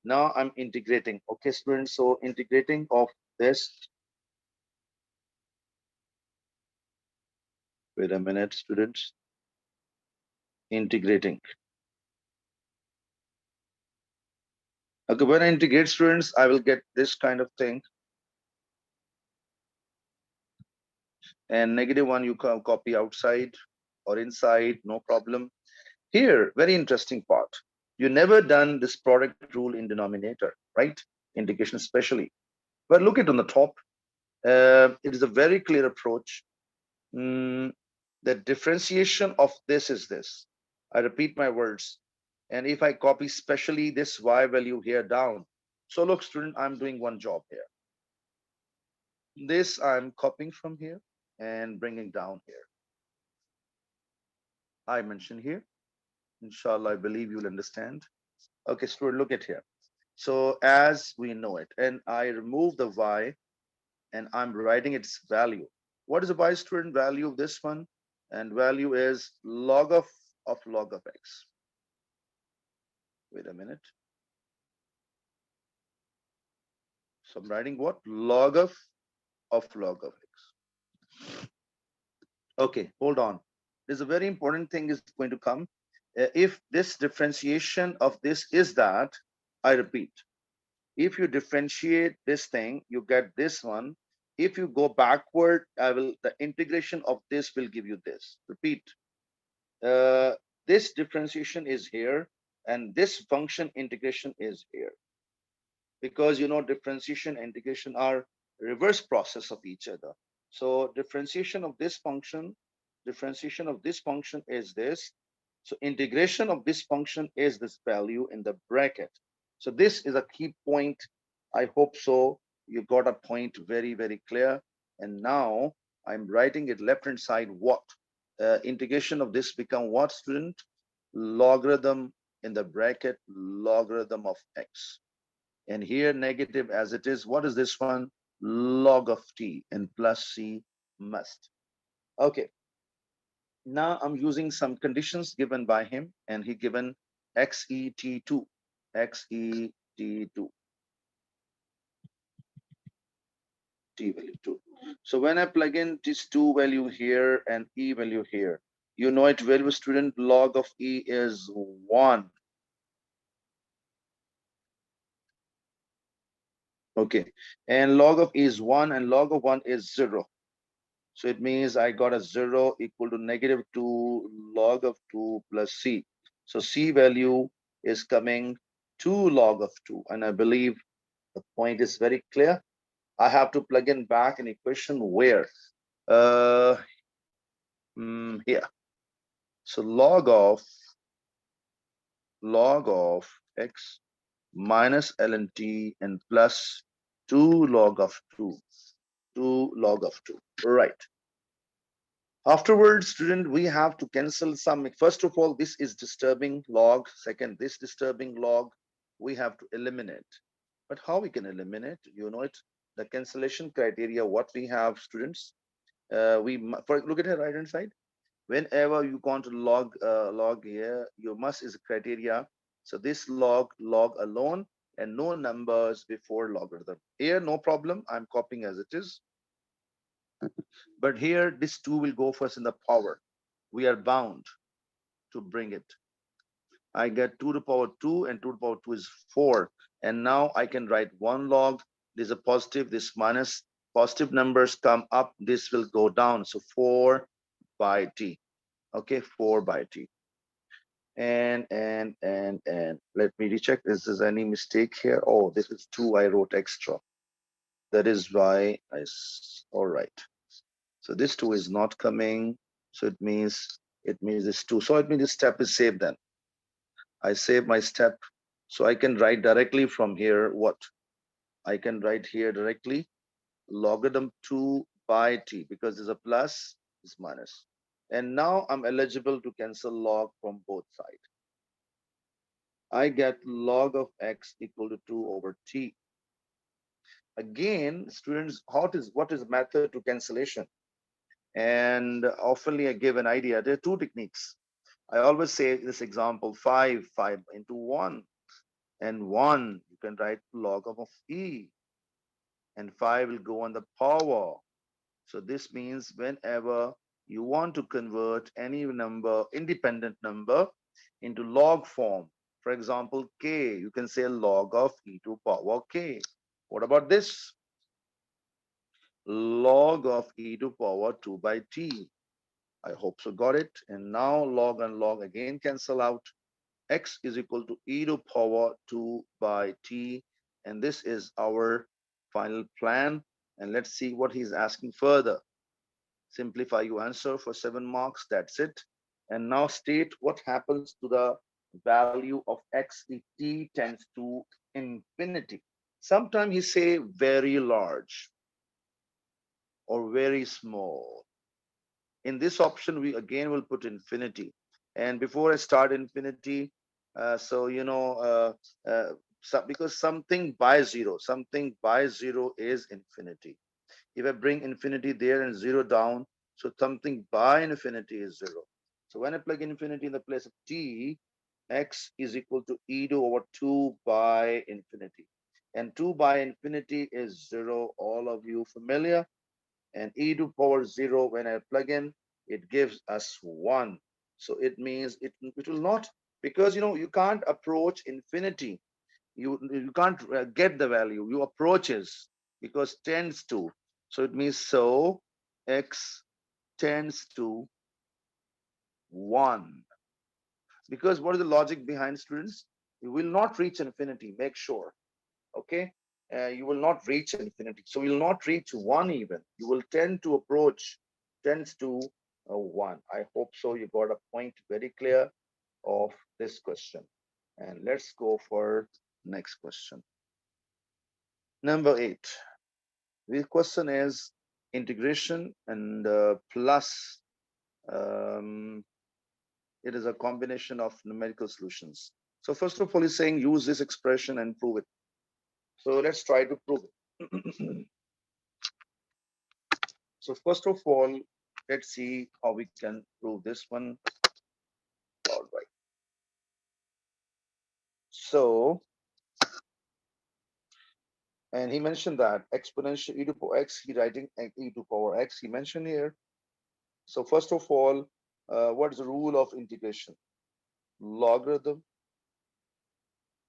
Now I'm integrating. Okay, students, so integrating of this. Wait a minute, students. integrating. Okay, when I integrate, students, I will get this kind of thing. And -1 you can copy outside or inside, no problem. Here, very interesting part. You never done this product rule in denominator, right? Integration especially. But look at on the top. It is a very clear approach. The differentiation of this is this. I repeat my words. And if I copy specially this y value here down. So look, student, I'm doing one job here. This I'm copying from here and bringing down here. I mentioned here. Inshallah, I believe you'll understand. Okay, student, look at here. So as we know it, and I remove the y and I'm writing its value. What is the y, student, value of this one? And value is log of log of x. Wait a minute. So I'm writing what? Log of log of x. Okay, hold on. There's a very important thing is going to come. If this differentiation of this is that, I repeat, if you differentiate this thing, you get this one. If you go backward, the integration of this will give you this. Repeat. This differentiation is here, and this function integration is here. Because differentiation and integration are reverse process of each other. So differentiation of this function is this. So integration of this function is this value in the bracket. So this is a key point. I hope so. You got a point very, very clear. And now I'm writing it left hand side what? Integration of this become what, student? Logarithm in the bracket, logarithm of x. And here negative as it is. What is this one? Log of t, and plus c must. Okay. Now I'm using some conditions given by him, and he given xet2, xet2, t value 2. So when I plug in this 2 value here and e value here, you know it well, student, log of e is 1. Okay, and log of e is 1 and log of 1 is 0. So it means I got a 0 equal to -2 log of 2 plus c. So c value is coming 2 log of 2. And I believe the point is very clear. I have to plug in back an equation where? Here. So log of x minus ln t and plus 2 log of 2. 2 log of 2. Right. Afterwards, student, we have to cancel some. First of all, this is disturbing log. Second, this disturbing log, we have to eliminate. But how we can eliminate? You know it. The cancellation criteria, what we have, students. Look at the right hand side. Whenever you want to log here, you must is a criteria. So this log alone and no numbers before logarithm. Here, no problem. I'm copying as it is. But here, this 2 will go first in the power. We are bound to bring it. I get 2 to the power 2 and 2 to the power 2 is 4. And now I can write 1 log. This is a positive, this minus. Positive numbers come up, this will go down. So 4 by t. Okay, 4 by t. And let me recheck. Is there any mistake here? Oh, this is 2 I wrote extra. That is why all right. So this 2 is not coming. So it means this 2. So it means this step is saved then. I save my step. So I can write directly from here what? I can write here directly logarithm 2 by t because there's a plus, is minus. And now I'm eligible to cancel log from both sides. I get log of x equal to 2 over t. Again, students, what is method to cancellation? And oftenly I give an idea. There are two techniques. I always say this example, 5 into 1. And 1, you can write log of e. And 5 will go on the power. So this means whenever You want to convert any number, independent number, into log form. For example, k, you can say log of e to power k. What about this? Log of e to power 2 by t. I hope so, got it. And now log and log again cancel out. X is equal to e to power 2 by t. And this is our final plan. And let's see what he's asking further. Simplify your answer for 7 marks. That's it. And now state what happens to the value of x if t tends to infinity. Sometimes he say very large or very small. In this option, we again will put infinity. And before I start infinity, because something by zero is infinity. If I bring infinity there and zero down, so something by infinity is zero. So when I plug infinity in the place of t, x is equal to e to over 2 by infinity. And 2 by infinity is zero. All of you familiar? And e to power 0, when I plug in, it gives us 1. So it means it will not, because you can't approach infinity. You can't get the value. You approaches because tends to. So it means so x tends to 1. Because what is the logic behind, students? You will not reach infinity. Make sure. Okay. You will not reach infinity, so you will not reach 1 even. You will tend to approach, tends to 1. I hope so. You got a point very clear of this question. And let's go for next question. Number 8. The question is integration and plus um, it is a combination of numerical solutions. So first of all, he's saying use this expression and prove it. So let's try to prove it. So first of all, let's see how we can prove this one. All right. So, and he mentioned that exponential e to power x, he writing e to power x, he mentioned here. So first of all, what is the rule of integration? Logarithm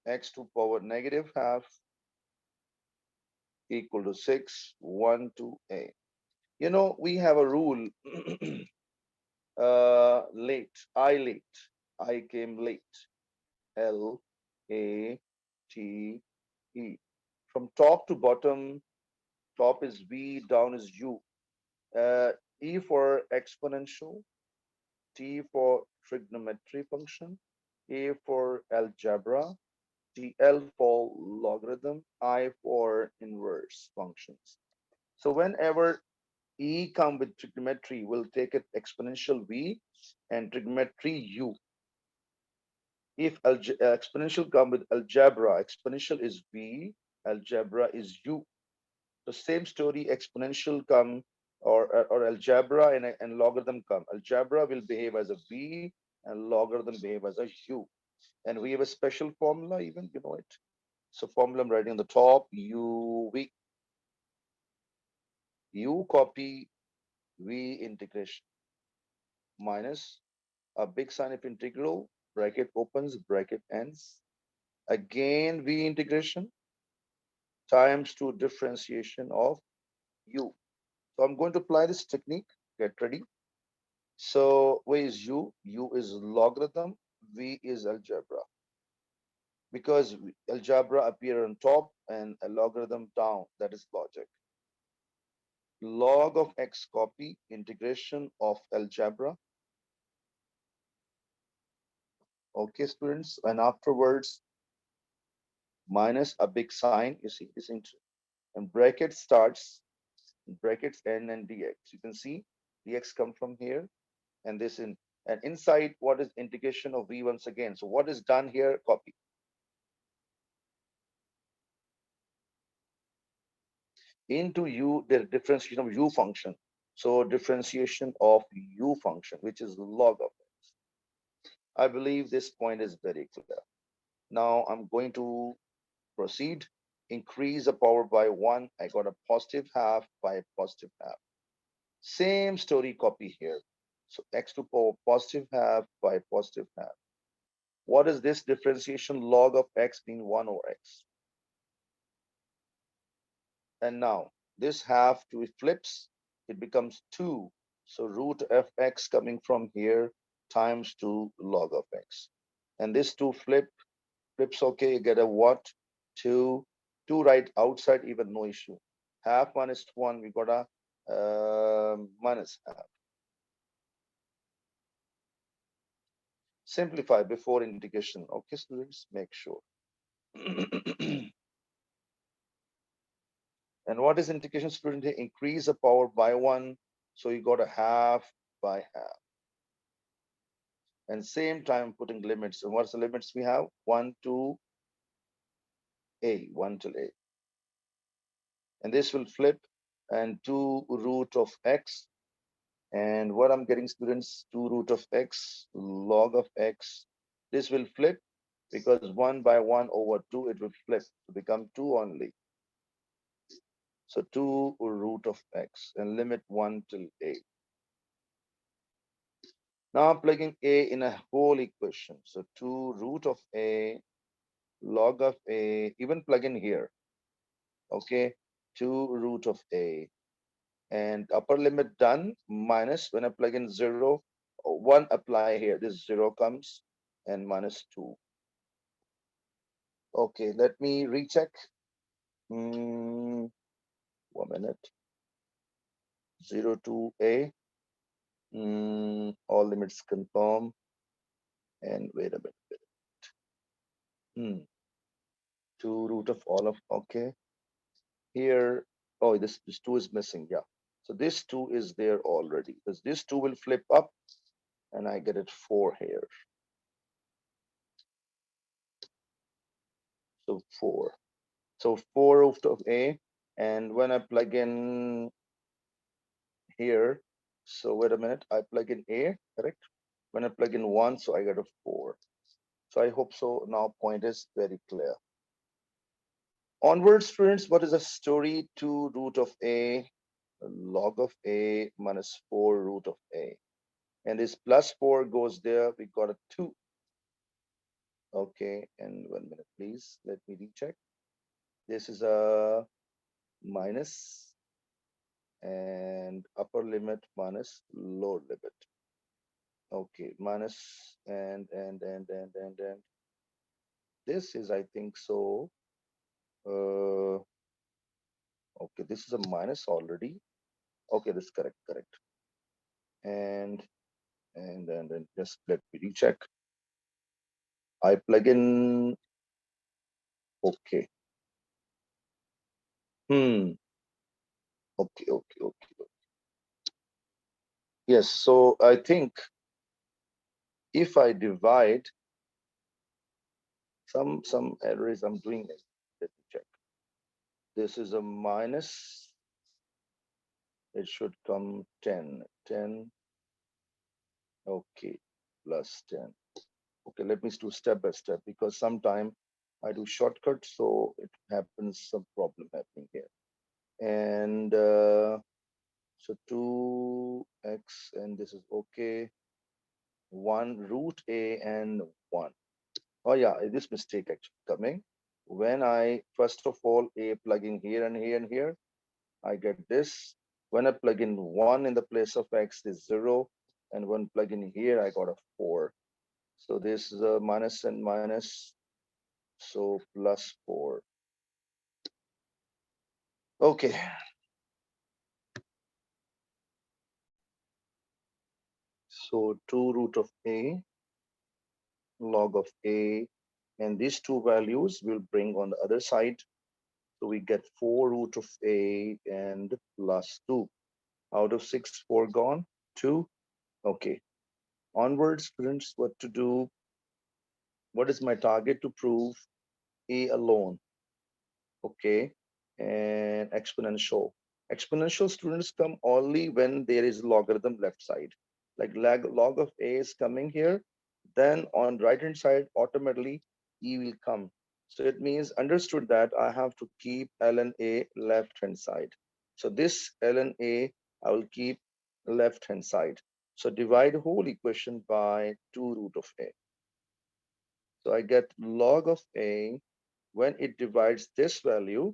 x to power negative half equal to 6, 1 to a. We have a rule, late. I came late. L A T E. From top to bottom, top is V, down is U. E for exponential, T for trigonometry function, A for algebra, TL for logarithm, I for inverse functions. So whenever E come with trigonometry, we'll take it exponential V and trigonometry U. If exponential come with algebra, exponential is V, algebra is U. The same story, exponential come or algebra and logarithm come. Algebra will behave as a V and logarithm behave as a U. And we have a special formula, even you know it. So formula I'm writing on the top, U copy V integration minus a big sign of integral, bracket opens, bracket ends. Again, V integration times to differentiation of U. So I'm going to apply this technique. Get ready. So where is U? U is logarithm, V is algebra. Because algebra appear on top and a logarithm down, that is logic. Log of x copy integration of algebra. Okay, students, and afterwards minus a big sign, you see this and bracket starts, brackets n and dx. You can see dx come from here and this in, and inside what is integration of v once again. So what is done here? Copy. Into u, the differentiation of u function. So differentiation of u function, which is log of x. I believe this point is very clear. Now I'm going to proceed. Increase the power by 1. I got a positive half by a positive half. Same story copy here. So x to power positive half by positive half. What is this differentiation? Log of x being 1 over x. And now this half to flips, it becomes 2. So root of x coming from here times 2 log of x. And this 2 flips, okay, you get a what? 2, 2 right outside, even no issue. Half minus 1, we got a minus half. Simplify before integration. Okay, students, make sure. And what is integration, student? Increase the power by 1. So you got a half by half. And same time putting limits. And what's the limits we have? 1 to a, 1 till a. And this will flip and 2 root of x. And what I'm getting, students, 2 root of x, log of x. This will flip because 1 by 1 over 2, it will flip to become 2 only. So 2 root of x and limit 1 till a. Now I'm plugging a in a whole equation. So 2 root of a, log of a, even plug in here. Okay, 2 root of a. And upper limit done, minus when I plug in 0, 1 apply here. This 0 comes and minus 2. Okay, let me recheck. 1 minute. 0 to a. All limits confirm. And wait a minute. 2 root of all of, okay. Here, oh, this 2 is missing, yeah. So this 2 is there already because this 2 will flip up and I get it 4 here. So 4. So 4 root of a, and when I plug in here, so wait a minute, I plug in a, correct? When I plug in 1, so I get a 4. So I hope so now point is very clear. Onward, students, what is the story? 2 root of a, log of a minus 4 root of a. And this plus 4 goes there, we got a 2. Okay, and 1 minute, please. Let me recheck. This is a minus and upper limit minus lower limit. Okay, minus and this is, I think so. Okay, this is a minus already. Okay, this is correct, correct. And then just let me recheck. I plug in. Okay. Okay, okay. Yes, so I think if I divide some errors I'm doing it. Let me check. This is a minus. It should come 10. 10. Okay, plus 10. Okay, let me do step by step because sometime I do shortcuts, so it happens some problem happening here. And so 2x and this is okay. 1 root a and 1. Oh yeah, this mistake actually coming. When I first of all a plug in here and here and here, I get this. When I plug in 1 in the place of x is 0, and when plug in here I got a 4. So this is a minus and minus, so plus 4. Okay. So 2 root of a, log of a, and these two values will bring on the other side. So we get 4 root of a and plus 2. Out of 6, 4 gone, 2. Okay. Onwards, students, what to do? What is my target to prove? A alone. Okay. And exponential. Exponential, students, come only when there is logarithm left side. Like log of a is coming here, then on right hand side automatically e will come. So it means understood that I have to keep ln a left hand side. So this ln a I will keep left hand side. So divide whole equation by 2 root of a. So I get log of a. When it divides this value,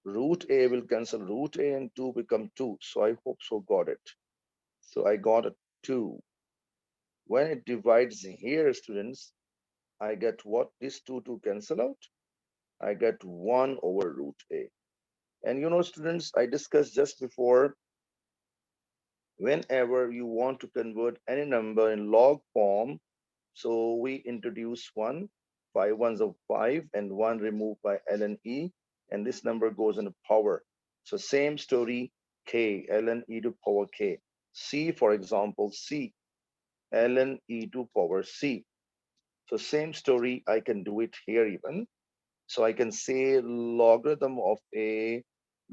root a will cancel root a and 2 become 2. So I hope so got it. So I got a 2. When it divides here, students, I get what? This 2 cancel out. I get 1 over root a. And you know, students, I discussed just before, whenever you want to convert any number in log form, so we introduce 1, 5 ones of 5, and 1 removed by ln e, and this number goes in power. So same story, k, ln e to power k. C, for example, c, ln e to power c. So same story, I can do it here even. So I can say logarithm of a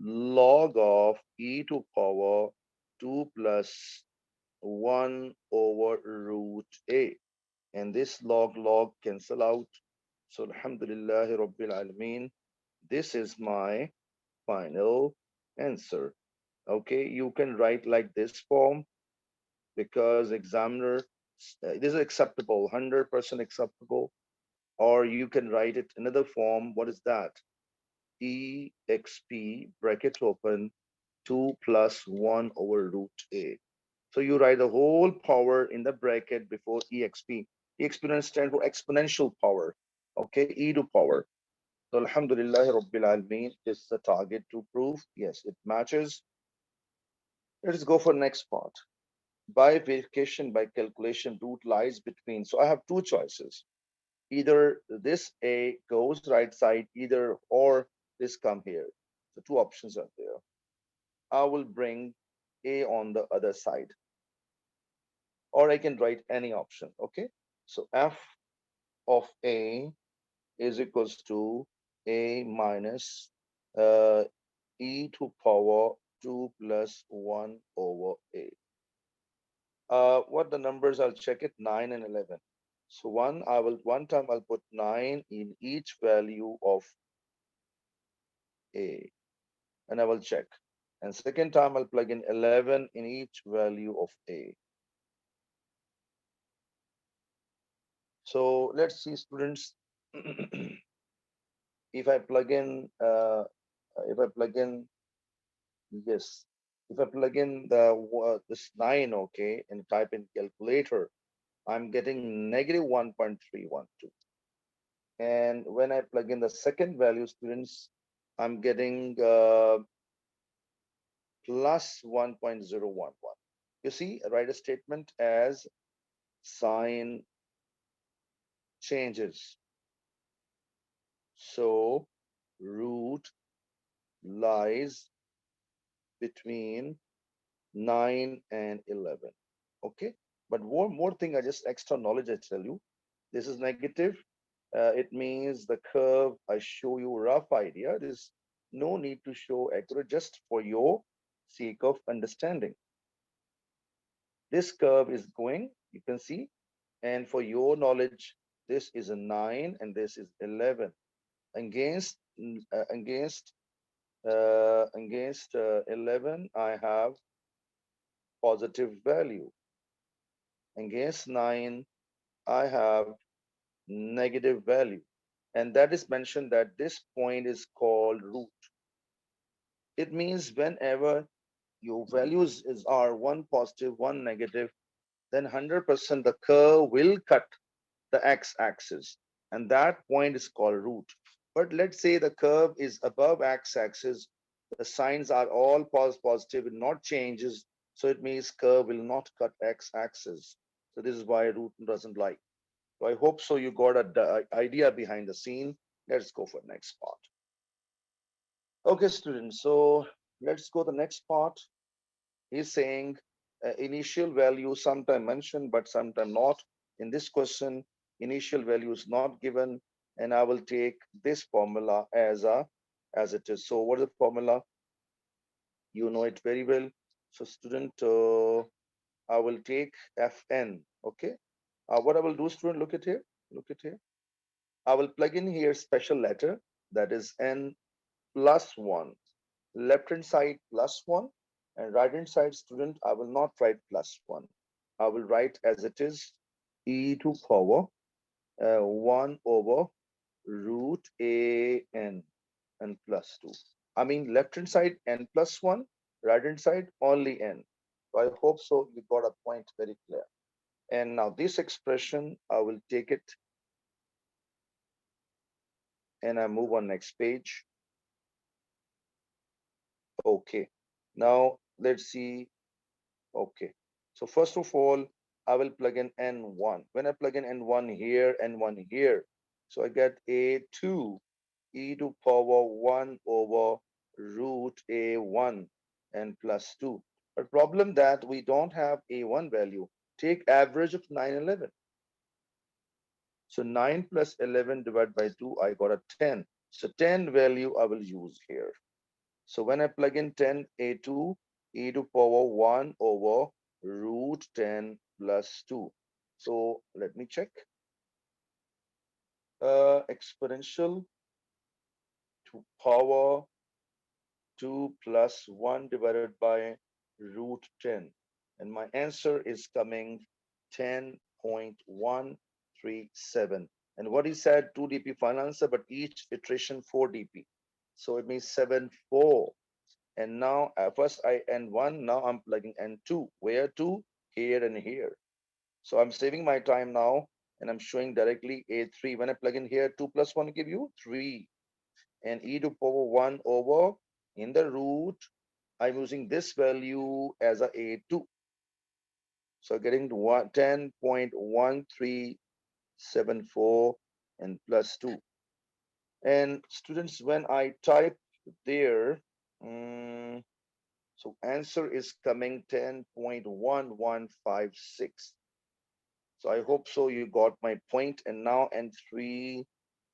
log of e to power 2 plus 1 over root a. And this log cancel out. So Alhamdulillah Rabbil Alameen. This is my final answer. Okay, you can write like this form because examiner, this is acceptable, 100% acceptable. Or you can write it another form. What is that? exp bracket open 2 plus 1 over root a. So you write the whole power in the bracket before exp. Exponent stands for exponential power. Okay, e to power. So Alhamdulillah Rabbil Alameen, this is the target to prove. Yes, it matches. Let's go for next part. By verification, by calculation, root lies between. So I have two choices. Either this a goes right side, either or this come here. So two options are there. I will bring a on the other side, or I can write any option. Okay. So f of a is equals to a minus uh, e to power 2 plus 1 over a. What the numbers, I'll check it, 9 and 11. So one time I'll put 9 in each value of a, and I will check. And second time I'll plug in 11 in each value of a. So let's see, students. If I plug in, if I plug in, yes, if I plug in this 9, okay, and type in calculator, I'm getting negative 1.312. And when I plug in the second value, students, I'm getting plus 1.011. You see, I write a statement as sign changes. So root lies between 9 and 11. Okay. But more thing, I just extra knowledge I tell you. This is negative. It means the curve, I show you rough idea. There's no need to show accurate, just for your sake of understanding. This curve is going, you can see, and for your knowledge, this is a 9 and this is 11. Against against 11, I have positive value. Against 9, I have negative value. And that is mentioned that this point is called root. It means whenever your values are one positive, one negative, then 100% the curve will cut the x-axis. And that point is called root. But let's say the curve is above x-axis, the signs are all positive and not changes. So it means curve will not cut x-axis. So this is why root doesn't like. So I hope so you got a idea behind the scene. Let's go for next part. Okay, students. So let's go to the next part. He's saying initial value sometime mentioned, but sometime not. In this question, initial value is not given, and I will take this formula as it is. So what is the formula? You know it very well. So student, I will take Fn. Okay. What I will do, student, look at here. Look at here. I will plug in here special letter, that is n plus 1. Left hand side plus 1 And right hand side, student, I will not write +1. I will write as it is, e to power 1 over root a n and +2. I mean, left hand side n plus 1, right hand side only n. So I hope so you got a point very clear. And now this expression, I will take it and I move on next page. Okay. Now let's see. Okay. So first of all, I will plug in n1. When I plug in n1 here, n1 here, so I get a2 e to power 1 over root a1 and +2. But problem that we don't have a1 value. Take average of 9 and 11. So 9 plus 11 divided by 2, I got a 10. So 10 value I will use here. So when I plug in 10, a2 e to power 1 over root 10 plus 2. So let me check. Exponential to power 2 plus 1 divided by root 10. And my answer is coming 10.137. And what he said, 2 dp final answer, but each iteration 4 dp. So it means 7.4. And now first I n1, now I'm plugging n2. Where to? Here and here. So I'm saving my time now and I'm showing directly a3. When I plug in here, 2 plus 1 give you 3. And e to power 1 over in the root, I'm using this value as a a2. So getting to 10.1374 and +2. And students, when I type there, mm, so answer is coming 10.1156. So I hope so you got my point. And now n3,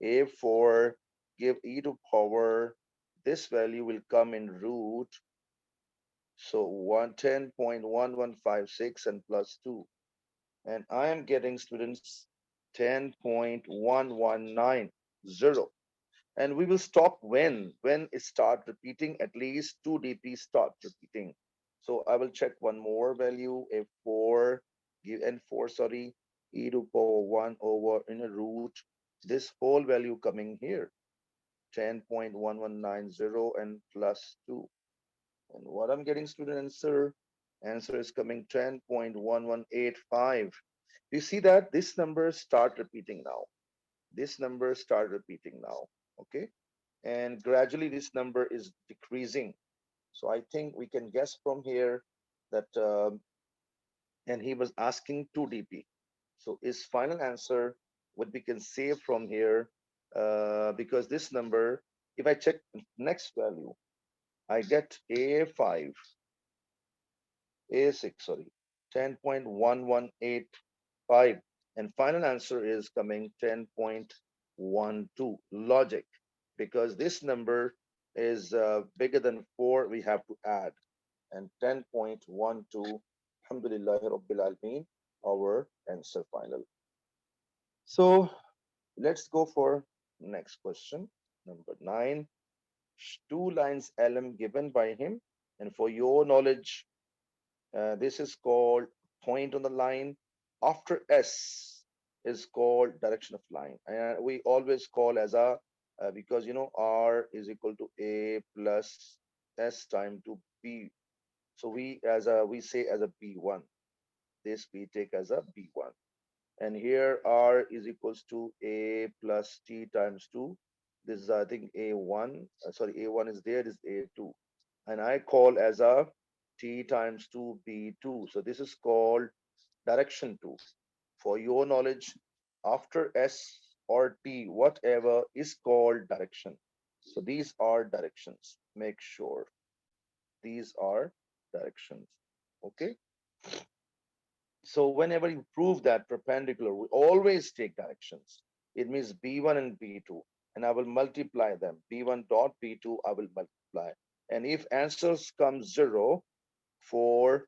a4, give e to power. This value will come in root. So 110.1156 and +2. And I am getting students 10.1190. And we will stop when it start repeating, at least 2 dp start repeating. So I will check one more value, a4, give n4, sorry, e to power 1 over in a root, this whole value coming here, 10.1190 and +2. And what I'm getting, student, answer is coming 10.1185. You see that this number start repeating now. This number start repeating now. Okay. And gradually this number is decreasing. So I think we can guess from here that, and he was asking 2 dp. So his final answer, what we can say from here, because this number, if I check next value, I get a5, a6, sorry, 10.1185, and final answer is coming 10.12. Logic, because this number is bigger than 4, we have to add, and 10.12, alhamdulillah rabbil alameen, our answer final. So let's go for next question, number 9. Two lines LM given by him, and for your knowledge, this is called point on the line. After S is called direction of line. And we always call as a, because R is equal to A plus S time to B. So we say as a B1. This we take as a B1. And here R is equals to A plus T times 2. This is, I think, A1. Sorry, A1 is there, this is A2. And I call as a T times 2 B2. So this is called direction 2. For your knowledge, after S or T, whatever is called direction. So these are directions. Make sure these are directions. Okay. So whenever you prove that perpendicular, we always take directions. It means B1 and B2, and I will multiply them. B1 dot B2, I will multiply. And if answers come 0, 4,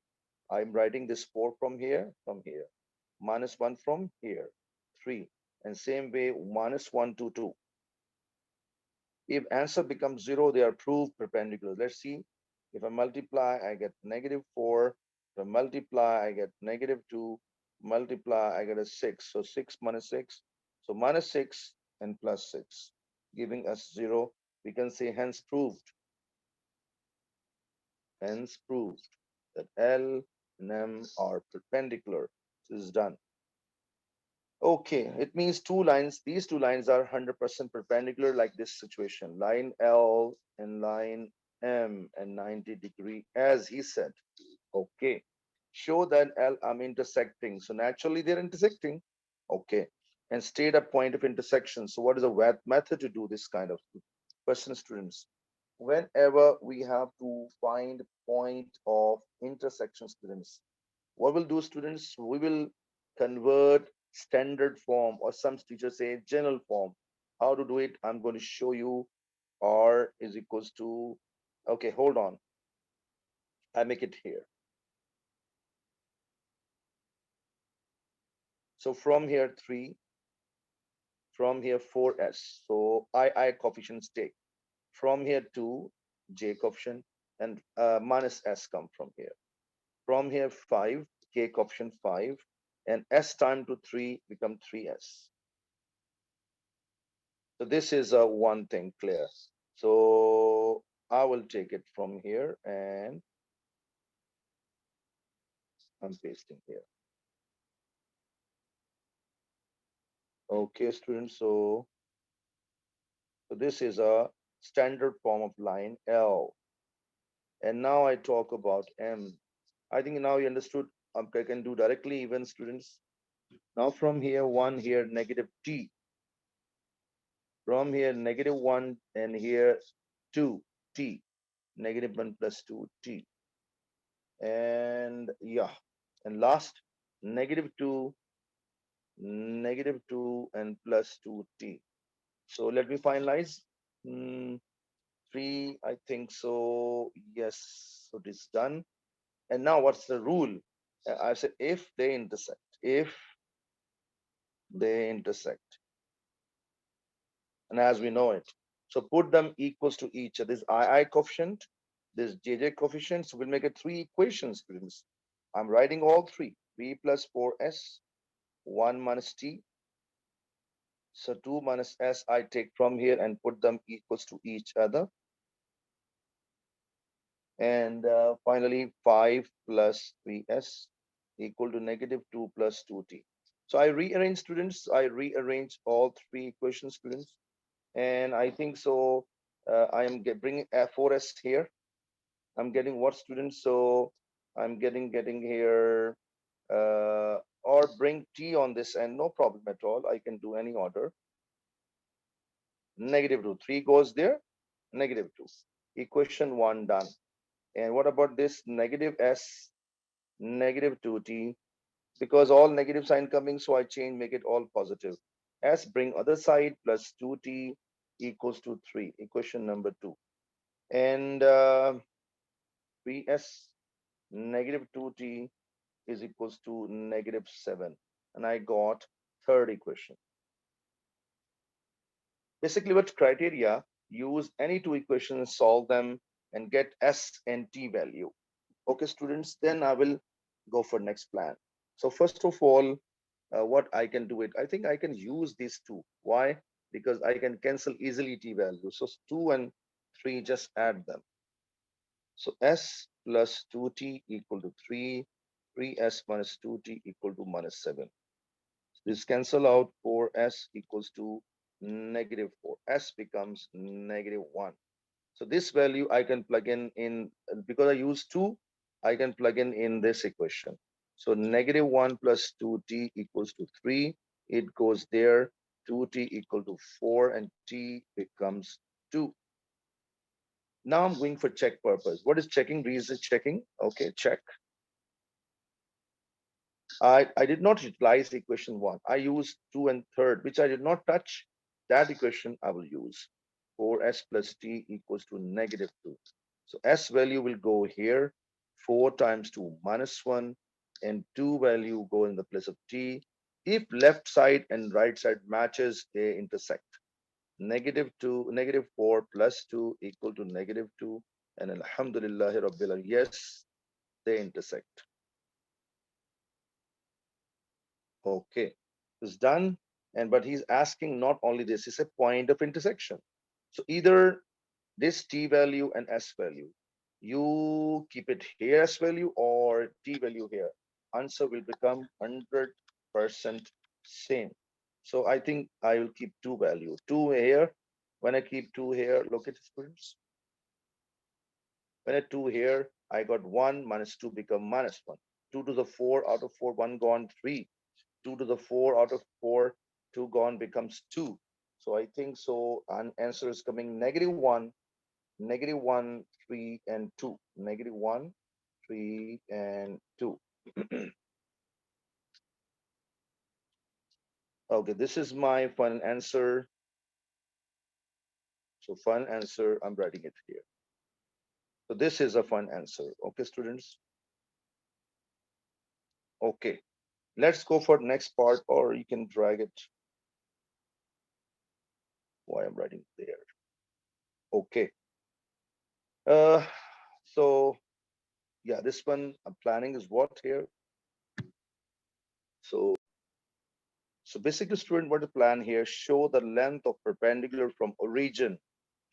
I'm writing this 4 from here, minus 1 from here, 3. And same way, minus 1 to 2. If answer becomes 0, they are proved perpendicular. Let's see. If I multiply, I get -4. If I multiply, I get -2. Multiply, I get a 6. So 6 minus 6. So -6 and +6, giving us 0. We can say hence proved that L and M are perpendicular. This is done. Okay, it means two lines. These two lines are 100% perpendicular, like this situation. Line L and line M and 90-degree, as he said. Okay, show that L I'm intersecting. So naturally they're intersecting. Okay, and state a point of intersection. So what is the method to do this kind of question, students? Whenever we have to find point of intersection, students, what we'll do, students, we will convert standard form, or some teachers say general form. How to do it? I'm going to show you. R is equals to, okay, hold on. I make it here. So from here 3, from here 4s. So I coefficients take. From here 2, j coefficient, and minus s come from here. From here 5, k coefficient 5, and s time to 3 become 3s. So this is one thing clear. So I will take it from here and I'm pasting here. Okay, students. So this is a standard form of line L. And now I talk about M. I think now you understood. I can do directly even, students. Now from here, 1, here negative t. From here, -1, and here 2 t. -1 plus 2 t. And yeah, and last -2, -2 and plus 2t. So let me finalize. 3, I think so. Yes, so this is done. And now what's the rule? I said if they intersect, and as we know it. So put them equals to each other. This I coefficient, this JJ coefficient. So we'll make it 3 equations, students. I'm writing all 3. 3 plus 4s, 1 minus t. So 2 minus s I take from here and put them equals to each other. And finally 5 plus 3s equal to -2 plus 2t. So I rearrange, students. I rearrange all 3 equations, students. And I think so. I am bringing 4s here. I'm getting what, students? So I'm getting here, or bring t on this end, no problem at all. I can do any order. -2, 3 goes there, -2. Equation 1 done. And what about this negative s, -2t? Because all negative sign coming, so I change, make it all positive. S bring other side plus 2t equals to 3. Equation number 2. And 3s -2t is equals to -7. And I got third equation. Basically, what criteria? Use any two equations, solve them, and get s and t value. Okay, students, then I will go for next plan. So first of all, what I can do it, I think I can use these two. Why? Because I can cancel easily t values. So 2 and 3, just add them. So s plus 2t equal to 3, 3s minus 2t equal to -7. This cancel out. 4s equals to -4. S becomes -1. So this value I can plug in because I use 2, I can plug in this equation. So -1 plus 2t equals to 3. It goes there. 2t equal to 4 and t becomes 2. Now I'm going for check purpose. What is checking? Reason checking. Okay, check. I did not utilize equation 1. I used 2 and third, which I did not touch. That equation I will use. 4s plus t equals to -2. So s value will go here. 4 times 2 -1, and 2 value go in the place of t. If left side and right side matches, they intersect. -2, -4 plus 2 equal to -2. And Alhamdulillahi Rabbil Alamin. Yes, they intersect. Okay, it's done. And but he's asking not only this, it's a point of intersection. So either this t value and s value, you keep it here s value or t value here. Answer will become 100% same. So I think I will keep two value. Two here. When I keep two here, look at students. When I two here, I got one minus two become minus one. Two to the four out of four, one gone three. Two to the four out of four, two gone becomes two. So I think so. An answer is coming negative one, three, and two. Negative one, three, and two. Okay, this is my final answer. So final answer, I'm writing it here. So this is a fun answer. Okay, students. Okay, let's go for next part, or you can drag it. Why I'm writing there. Okay. Uh, so yeah, this one I'm planning is what here. So so basically, student, what the plan here? Show the length of perpendicular from origin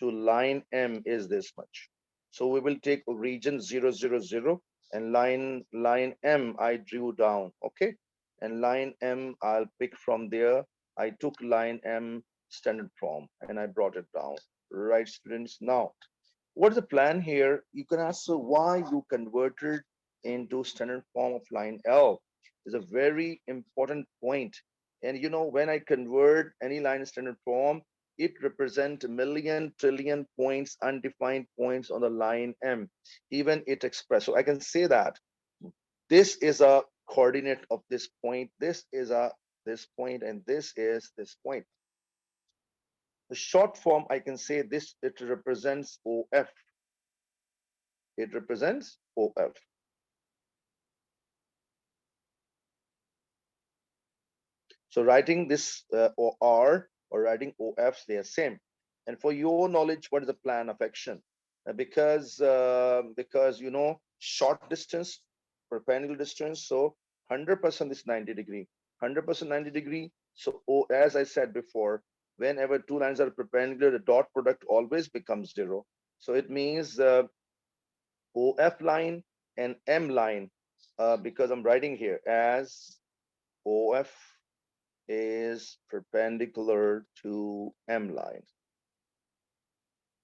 to line M is this much. So we will take origin 0, 0, 0 and line M I drew down. Okay. And line M I'll pick from there. I took line M standard form and I brought it down. Right, students. Now, what's the plan here? You can ask, so why you converted into standard form of line L is a very important point. And you know, when I convert any line standard form, it represents million trillion points, undefined points on the line M. Even it express. So I can say that this is a coordinate of this point. This is a this point, and this is this point. The short form, I can say this, it represents OF. It represents OF. So writing this OR or writing OFs, they are same. And for your knowledge, what is the plan of action? Because you know short distance, perpendicular distance. So 100% is 90 degree, 100% 90 degree. So as I said before, whenever two lines are perpendicular, the dot product always becomes zero. So it means OF line and M line, because I'm writing here as OF is perpendicular to M line.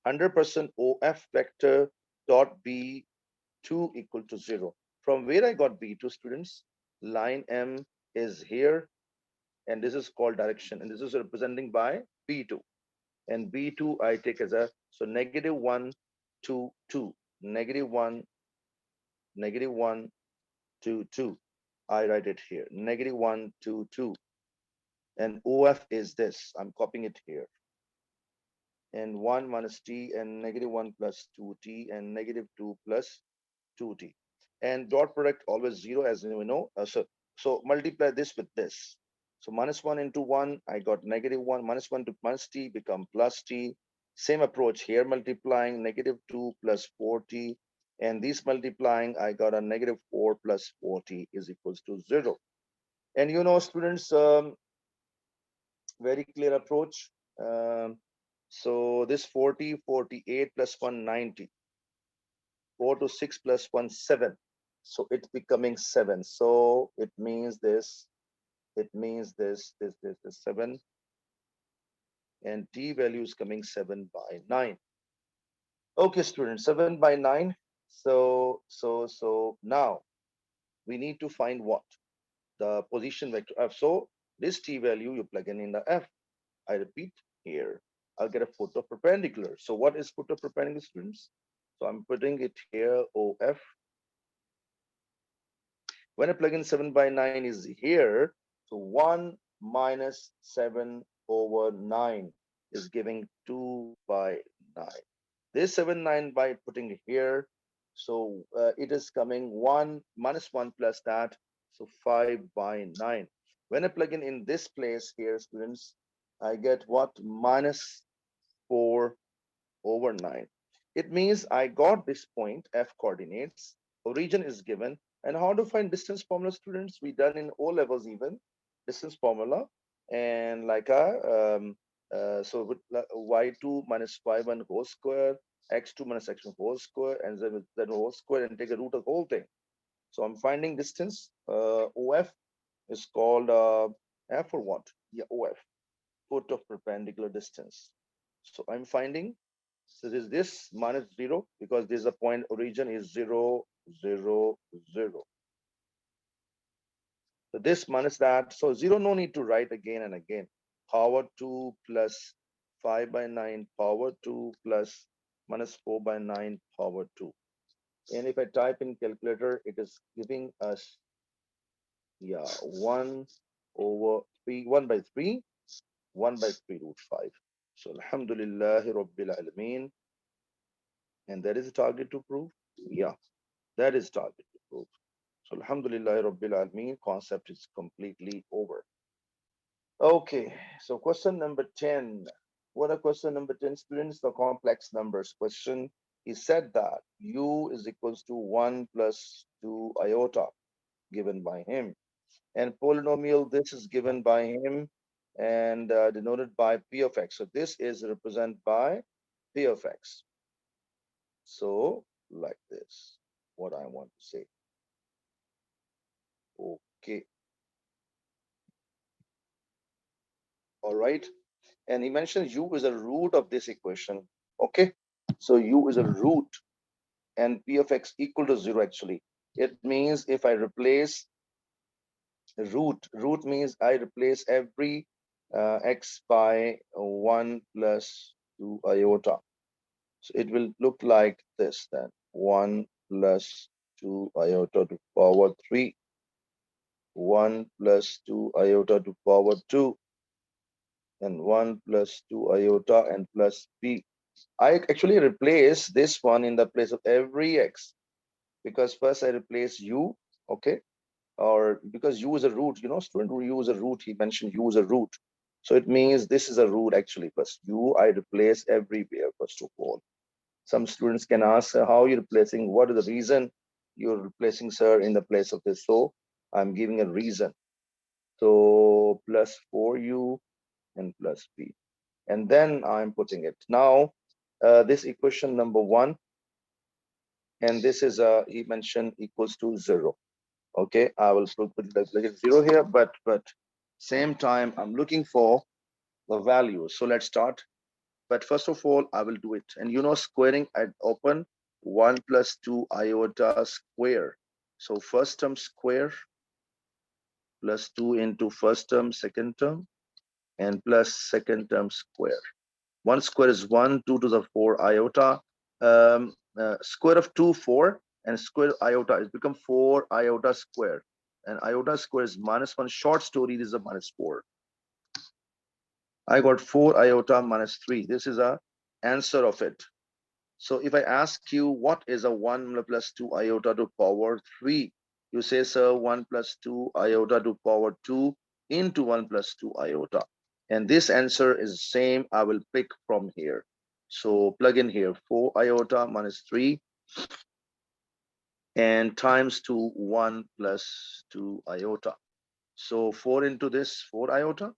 100% OF vector dot B2 equal to 0. From where I got B2, students? Line M is here, and this is called direction, and this is representing by B2. And B2 I take as a, so negative 1, 2, 2. Negative 1, negative 1, 2, 2. I write it here. Negative 1, 2, 2. And OF is this. I'm copying it here. And 1 minus t and negative 1 plus 2t and negative 2 plus 2t. And dot product always 0, as we know. So multiply this with this. So minus 1 into 1, I got negative 1. Minus 1 to minus t become plus t. Same approach here, multiplying negative 2 plus 4t. And these multiplying, I got a negative 4 plus 4t is equals to 0. And you know, students, very clear approach. Um, so this 40, 48 plus 190, 4 to 6 plus 1, 7. So it's becoming 7. So it means this, this 7. And t value is coming 7 by 9. Okay, students, 7 by 9. So now we need to find what? The position vector f. So this t value you plug in the f. I repeat here, I'll get a foot of perpendicular. So what is foot of perpendicular, students? So I'm putting it here, OF. When I plug in 7 by 9 is here, so 1 minus 7 over 9 is giving 2 by 9. This 7, 9 by putting it here, so it is coming 1 minus 1 plus that, so 5 by 9. When I plug in this place here, students, I get what? Minus 4 over 9. It means I got this point, F coordinates, origin is given, and how to find distance formula, students? We done in O levels even, distance formula, and like so with y2 minus y1 whole square, x2 minus x1 whole square, and then whole square, and take a root of the whole thing. So I'm finding distance, OF is called F or what? Yeah, OF, foot of perpendicular distance. So I'm finding, so this minus 0 because there's a point origin is 0, 0, 0. So this minus that. So 0 no need to write again and again. Power 2 plus 5 by 9 power 2 plus minus 4 by 9 power 2. And if I type in calculator, it is giving us, yeah, 1 over 3, 1 by 3, 1 by 3 root 5. So Alhamdulillah Rabbil Alameen. And that is a target to prove? Yeah, that is target to prove. So Alhamdulillah Rabbil Alameen, concept is completely over. Okay, so question number 10. What are question number 10, students? The complex numbers question. He said that u is equals to 1 plus 2 iota given by him. And polynomial, this is given by him and denoted by p of x. So this is represented by p of x. So like this, what I want to say. Okay, all right. And he mentions u is a root of this equation. Okay, so u is a root and p of x equal to 0 actually. It means if I replace root means I replace every x by 1 plus 2 iota. So it will look like this then. 1 plus 2 iota to power 3, 1 plus 2 iota to power 2, and 1 plus 2 iota and plus p. I actually replace this one in the place of every x because first I replace u, okay, or because u is a root, student, u is a root. He mentioned u is a root. So it means this is a root actually. First u I replace everywhere, first of all. Some students can ask, how you're replacing, what is the reason you're replacing, sir, in the place of this? So I'm giving a reason. So plus 4u and plus p. And then I'm putting it. Now, this equation number 1, and this is, he mentioned equals to 0. Okay, I will put like a 0 here, but same time, I'm looking for the values. So let's start. But first of all, I will do it. And squaring, I'd open 1 plus 2 iota square. So first term square plus 2 into first term, second term, and plus second term square. 1 square is 1, 2 to the 4 iota. Square of 2, 4, and square iota is become 4 iota square. And iota square is minus 1. Short story, this is a minus 4. I got 4 iota minus 3. This is a answer of it. So if I ask you what is a 1 plus 2 iota to power 3, you say, sir, 1 plus 2 iota to power 2 into 1 plus 2 iota. And this answer is same. I will pick from here. So plug in here 4 iota minus 3 and times 2 1 plus 2 iota. So 4 into this 4 iota,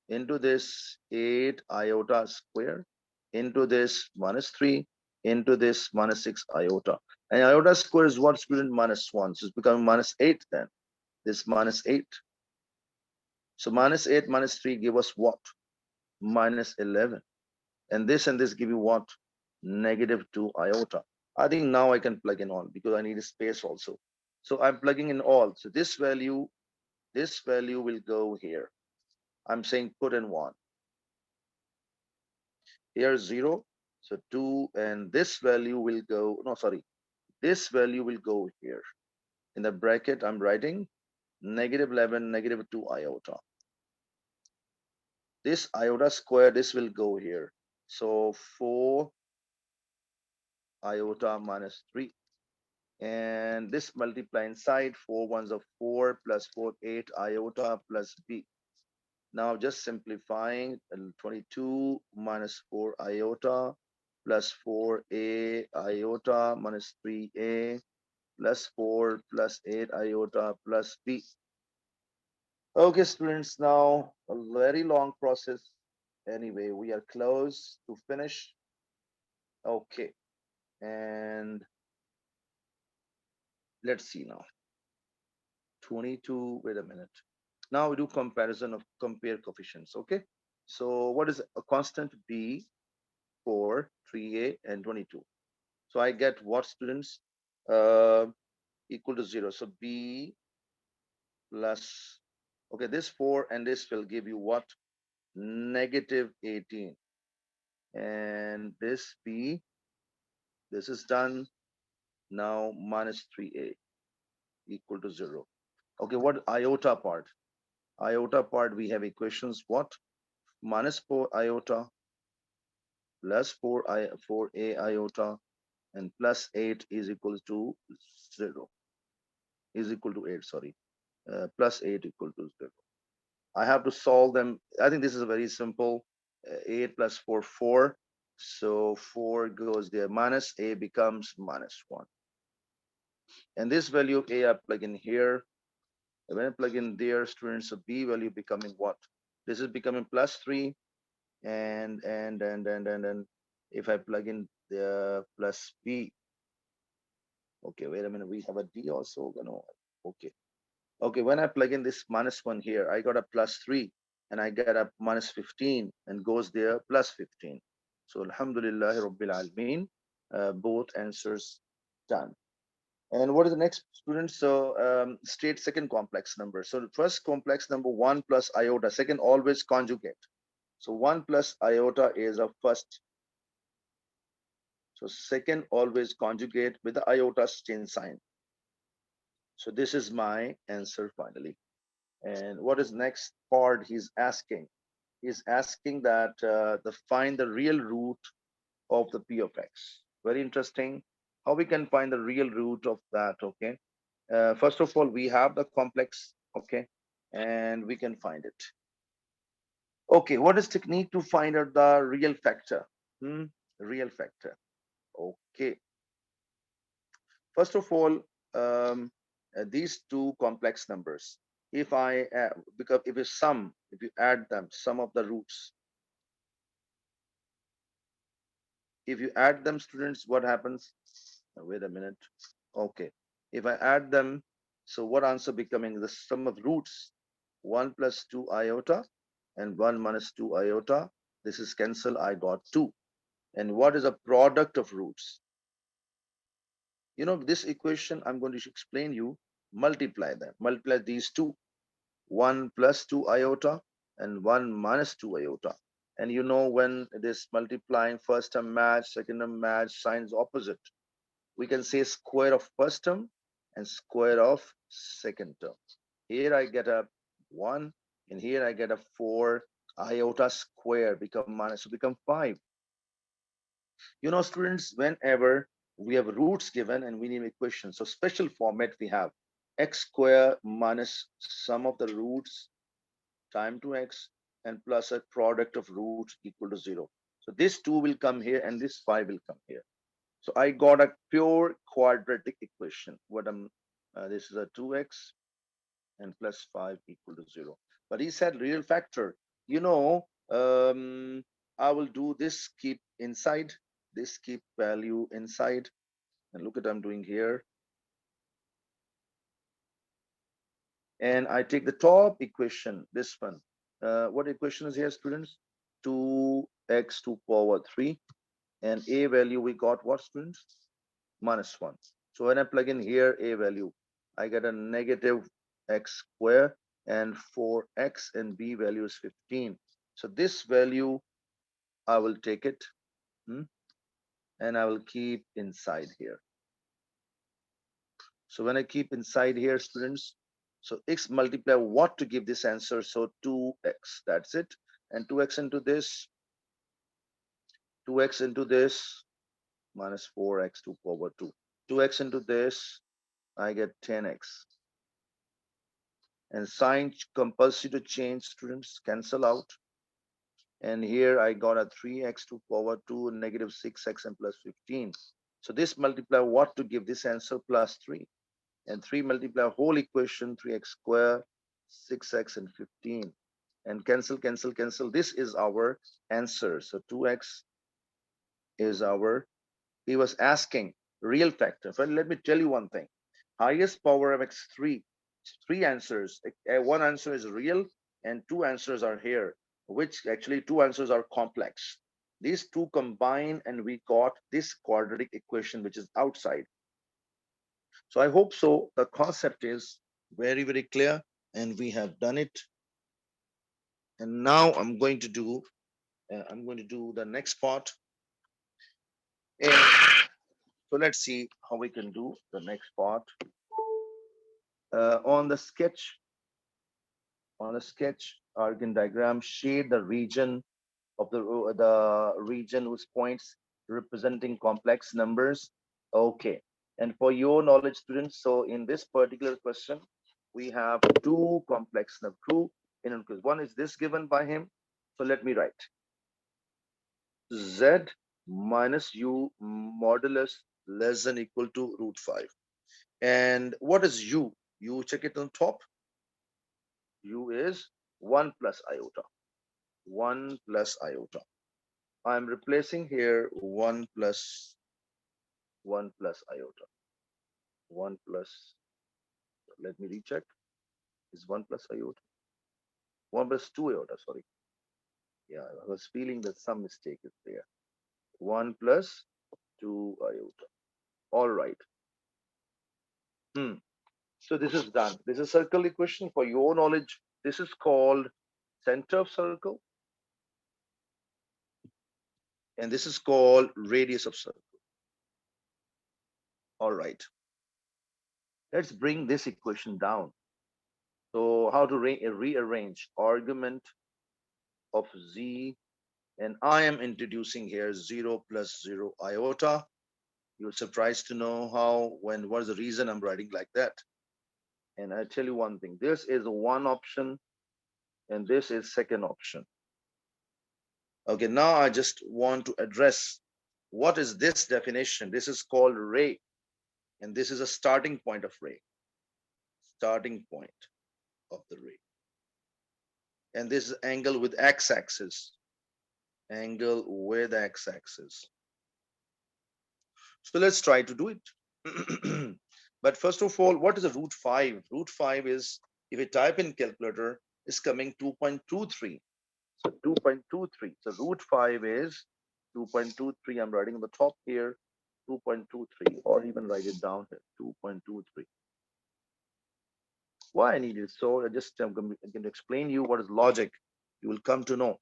into this 8 iota square, into this minus 3, into this minus 6 iota. And iota square is what, student? Minus 1. So it's becoming minus 8 then. This minus 8. So minus 8 minus 3 give us what? Minus 11. And this give you what? Negative 2 iota. I think now I can plug in all because I need a space also. So I'm plugging in all. So this value will go here. I'm saying put in 1. Here 0. So 2, and this value will go, no, sorry. This value will go here. In the bracket, I'm writing negative 11, negative 2 iota. This iota square, this will go here. So 4 iota minus 3. And this multiply inside, 4 ones are 4 plus 4, 8 iota plus b. Now just simplifying, 22 minus 4 iota plus 4a iota minus 3a plus 4 plus 8 iota plus b. Okay, students, now a very long process. Anyway, we are close to finish. Okay, and let's see now. 22, wait a minute. Now we do comparison of compare coefficients. Okay, so what is a constant b for 3a and 22? So I get what, students? Uh, Equal to 0. So b plus, okay, this 4 and this will give you what? Negative 18. And this b, this is done. Now minus 3a equal to 0. Okay, what iota part? Iota part, we have equations what? Minus 4 iota plus 4a iota and plus 8 is equal to 0, is equal to 8, sorry. Plus 8 equal to 0. I have to solve them. I think this is very simple. 8 plus 4, 4. So 4 goes there. Minus a becomes minus 1. And this value of a I plug in here. And when I plug in there, students, so b value becoming what? This is becoming plus 3. And if I plug in the plus b, okay, wait a minute. We have a d also. No, okay. Okay, when I plug in this minus 1 here, I got a plus 3 and I get a minus 15 and goes there plus 15. So Alhamdulillah Rabbil Alameen, both answers done. And what is the next, students? So state second complex number. So the first complex number 1 plus iota, second always conjugate. So 1 plus iota is a first. So second always conjugate with the iota change sign. So this is my answer finally. And what is next part he's asking? He's asking that the find the real root of the p of x. Very interesting. How we can find the real root of that? Okay. First of all, we have the complex. Okay, and we can find it. Okay, what is technique to find out the real factor? Real factor. Okay. First of all, these two complex numbers. If I because if you add them, sum of the roots. If you add them, students, what happens? Wait a minute. Okay. If I add them, so what answer becoming the sum of roots? 1 plus 2 iota and 1 minus 2 iota. This is cancel. I got 2. And what is a product of roots? You know, this equation, I'm going to explain you. Multiply them. Multiply these two. 1 plus 2 iota and 1 minus 2 iota. And you know, when this multiplying first term match, second term match, signs opposite, we can say square of first term and square of second term. Here I get a 1 and here I get a 4. Iota square become minus, so become 5. You know, students, whenever we have roots given and we need equations, so special format we have x square minus sum of the roots time to x and plus a product of roots equal to 0. So this 2 will come here and this 5 will come here. So I got a pure quadratic equation. This is a 2x and plus 5 equal to 0. But he said real factor. You know, I will do this keep inside, this keep value inside. And look at I'm doing here. And I take the top equation, this one. What equation is here, students? 2x to power 3. And a value we got what, students? Minus 1. So when I plug in here a value, I get a negative x square and 4x and b value is 15. So this value, I will take it and I will keep inside here. So when I keep inside here, students, so x multiply what to give this answer? So 2x, that's it. And 2x into this, 2x into this, minus 4x to power 2. 2x into this, I get 10x. And sign compulsory to change, students, cancel out. And here I got a 3x to power 2 negative 6x and plus 15. So this multiply what to give this answer plus 3. And 3 multiply whole equation 3x square, 6x and 15. And cancel, cancel, cancel. This is our answer. So 2x is our, he was asking real factor. But let me tell you one thing. Highest power of x3, three answers. One answer is real and two answers are here, which actually two answers are complex. These two combine and we got this quadratic equation, which is outside. So I hope so. The concept is very, very clear and we have done it. And now I'm going to do the next part. And so let's see how we can do the next part. On the sketch, Argand diagram, shade the region of the region whose points representing complex numbers. Okay. And for your knowledge, students, so in this particular question, we have two complex number, two in because one is this given by him. So let me write z minus u modulus less than equal to root 5. And what is u? U, check it on top. U is 1 plus iota. 1 plus iota. I'm replacing here 1 plus iota. 1 plus, let me recheck. Is 1 plus iota? 1 plus 2 iota, sorry. Yeah, I was feeling that some mistake is there. 1 plus 2 iota. All right. So this is done. This is circle equation for your knowledge. This is called center of circle. And this is called radius of circle. All right. Let's bring this equation down. So how to rearrange argument of z, and I am introducing here 0 plus 0 iota. You're surprised to know how, what is the reason I'm writing like that. And I tell you one thing, this is one option and this is second option. Okay, now I just want to address what is this definition. This is called ray, and this is a starting point of ray. Starting point of the ray. And this is angle with x-axis. Angle with x-axis. So let's try to do it. But first of all, what is a root 5? Root 5 is, if you type in calculator, is coming 2.23. So 2.23. So root 5 is 2.23. I'm writing on the top here, 2.23, or even write it down here, 2.23. Why I need it? So I just I'm going to explain you what is logic. You will come to know.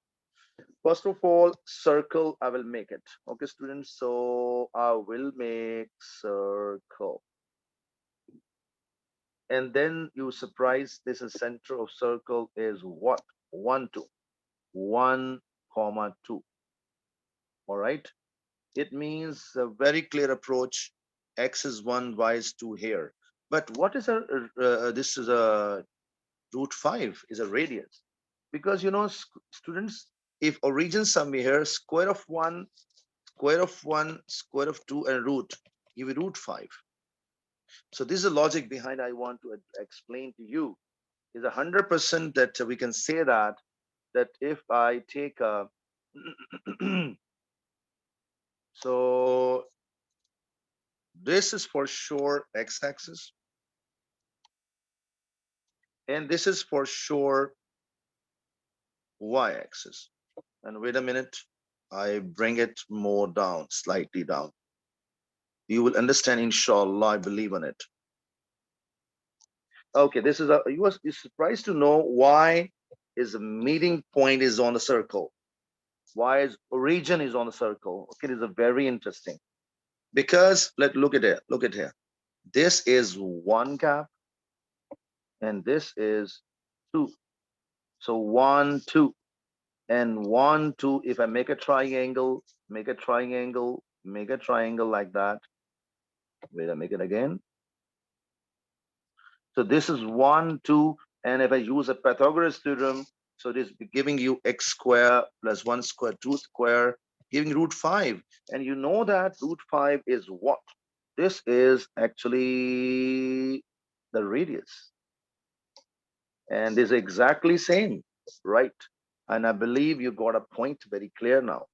First of all, circle, I will make it. Okay, students. So I will make circle. And then you surprise, this is center of circle is what? 1, 2. 1, comma 2. All right. It means a very clear approach. X is 1, Y is 2 here. But what is this is a root 5 is a radius. Because, you know, students, if origin sum here, square of 1, square of 1, square of 2, and root, give you root 5. So this is the logic behind I want to explain to you. Is 100% that we can say that if I take a so this is for sure x-axis, and this is for sure y-axis. And wait a minute, I bring it more down, slightly down. You will understand, inshallah. I believe on it. Okay, this is you're surprised to know why is the meeting point is on the circle. Why is origin is on the circle? Okay, this is a very interesting. Because look at it. Look at here. This is 1 gap, and this is 2. So 1, 2, and 1, 2. If I make a triangle, make a triangle, make a triangle like that. Wait, I make it again. So this is 1, 2, and if I use a Pythagoras theorem, So it is giving you x square plus 1 square, 2 square, giving root 5. And you know that root 5 is what? This is actually the radius. And is exactly same, right? And I believe you got a point very clear now.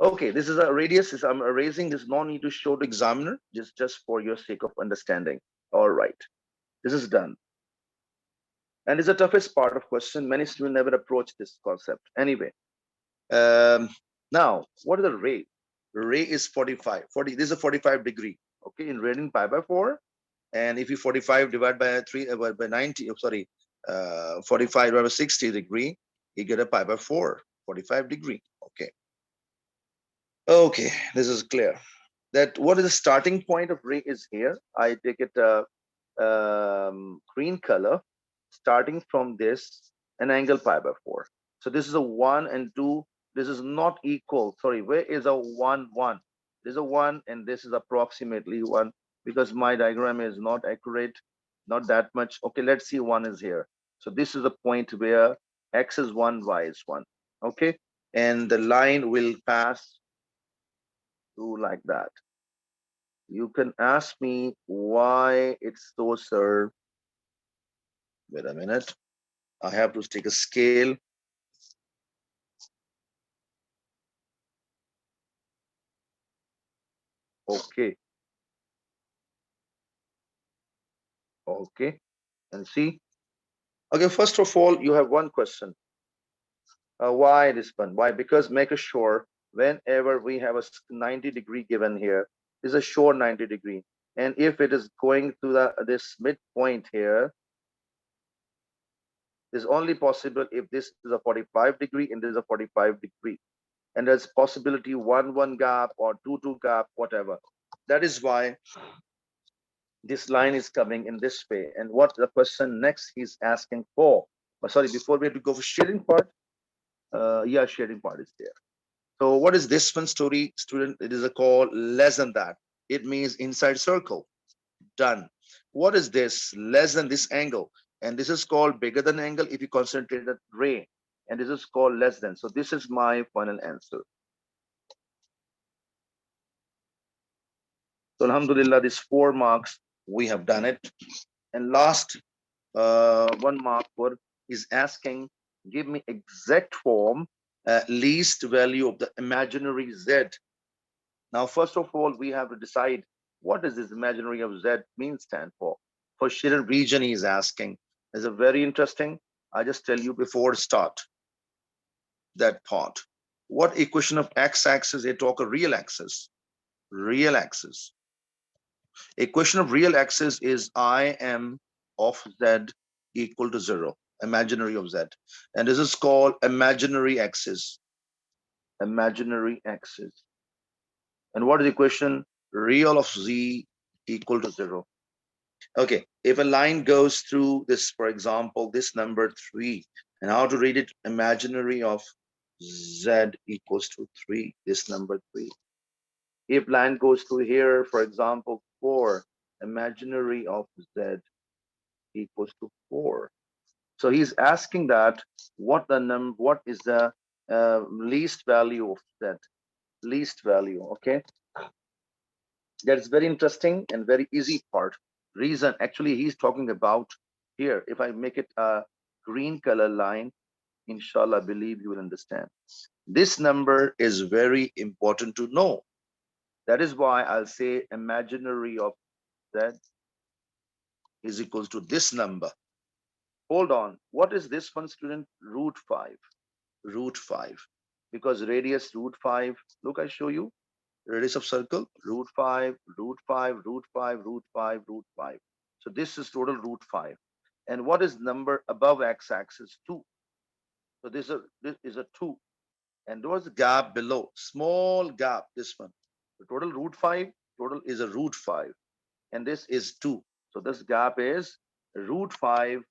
Okay, this is a radius. I'm erasing this. No need to show the examiner, just for your sake of understanding. All right, this is done. And it's the toughest part of question. Many students never approach this concept. Anyway, now what is the ray? Ray is 45. 40. This is a 45 degree. Okay, in radian pi by 4. And if you 45 divide by 3 by 90, sorry, 45 divided by 60 degree, you get a pi by 4, 45 degree. Okay. Okay, this is clear. That what is the starting point of ray is here. I take it green color, starting from this, an angle pi by 4. So this is a 1 and 2. This is not equal. Sorry, where is a 1, 1? This is a 1 and this is approximately 1 because my diagram is not accurate, not that much. Okay, let's see 1 is here. So this is the point where x is 1, y is 1. Okay, and the line will pass through like that. You can ask me why it's so, sir. Wait a minute. I have to take a scale. Okay. Okay. And see. Okay, first of all, you have one question. Why this one? Why? Because make sure whenever we have a 90 degree given here, is a sure 90 degree. And if it is going to this midpoint here, is only possible if this is a 45 degree and this is a 45 degree. And there's possibility 1 gap or 2 gap, whatever. That is why this line is coming in this way. And what the question next he's asking for. Sorry, before we have to go for shading part. Yeah, shading part is there. So what is this one story, student? It is a call less than that. It means inside circle. Done. What is this? Less than this angle. And this is called bigger than angle if you concentrate at ray. And this is called less than. So this is my final answer. So alhamdulillah, these 4 marks, we have done it. And last 1 mark for is asking, give me exact form, least value of the imaginary z. Now, first of all, we have to decide what does this imaginary of z mean stand for. For Schiller region, he is asking. Is a very interesting. I just tell you before start that part. What equation of x-axis? They talk a real axis. Real axis. Equation of real axis is Im of z equal to 0, imaginary of z. And this is called imaginary axis. Imaginary axis. And what is the equation? Real of z equal to 0. Okay, if a line goes through this, for example, this number 3, and how to read it? Imaginary of z equals to 3, this number 3. If line goes through here, for example, 4, imaginary of z equals to 4. So he's asking that what is the least value of that least value. Okay, that's very interesting and very easy part. Reason actually he's talking about here. If I make it a green color line, inshallah, I believe you will understand. This number is very important to know. That is why I'll say imaginary of z is equals to this number. Hold on. What is this one, student? Root 5. Root 5. Because radius root 5. Look, I show you. Radius of circle, root 5, root 5, root 5, root 5, root 5. So this is total root 5. And what is number above x-axis? 2. So this is a 2. And there was a gap below. Small gap, this one. The total root 5, total is a root 5. And this is 2. So this gap is root 5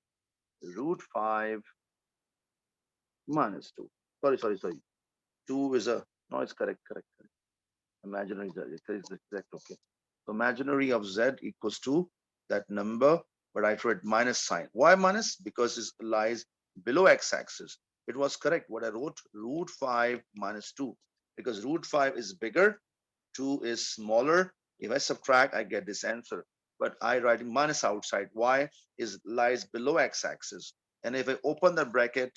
minus 2. Sorry. 2 is a, no, it's correct. Imaginary z is exact. Okay. So imaginary of z equals to that number, but I write minus sign. Why minus? Because it lies below x-axis. It was correct. What I wrote, root 5 minus 2, because root 5 is bigger, 2 is smaller. If I subtract, I get this answer. But I write minus outside. Y is lies below x-axis. And if I open the bracket,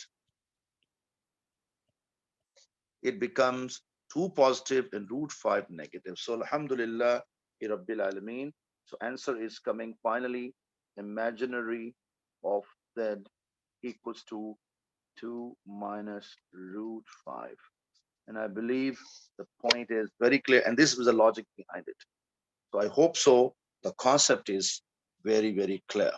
it becomes 2 positive and root 5 negative. So alhamdulillah, Rabbil Alameen. So answer is coming finally, imaginary of z equals to 2 minus root 5. And I believe the point is very clear. And this was the logic behind it. So I hope so. The concept is very, very clear.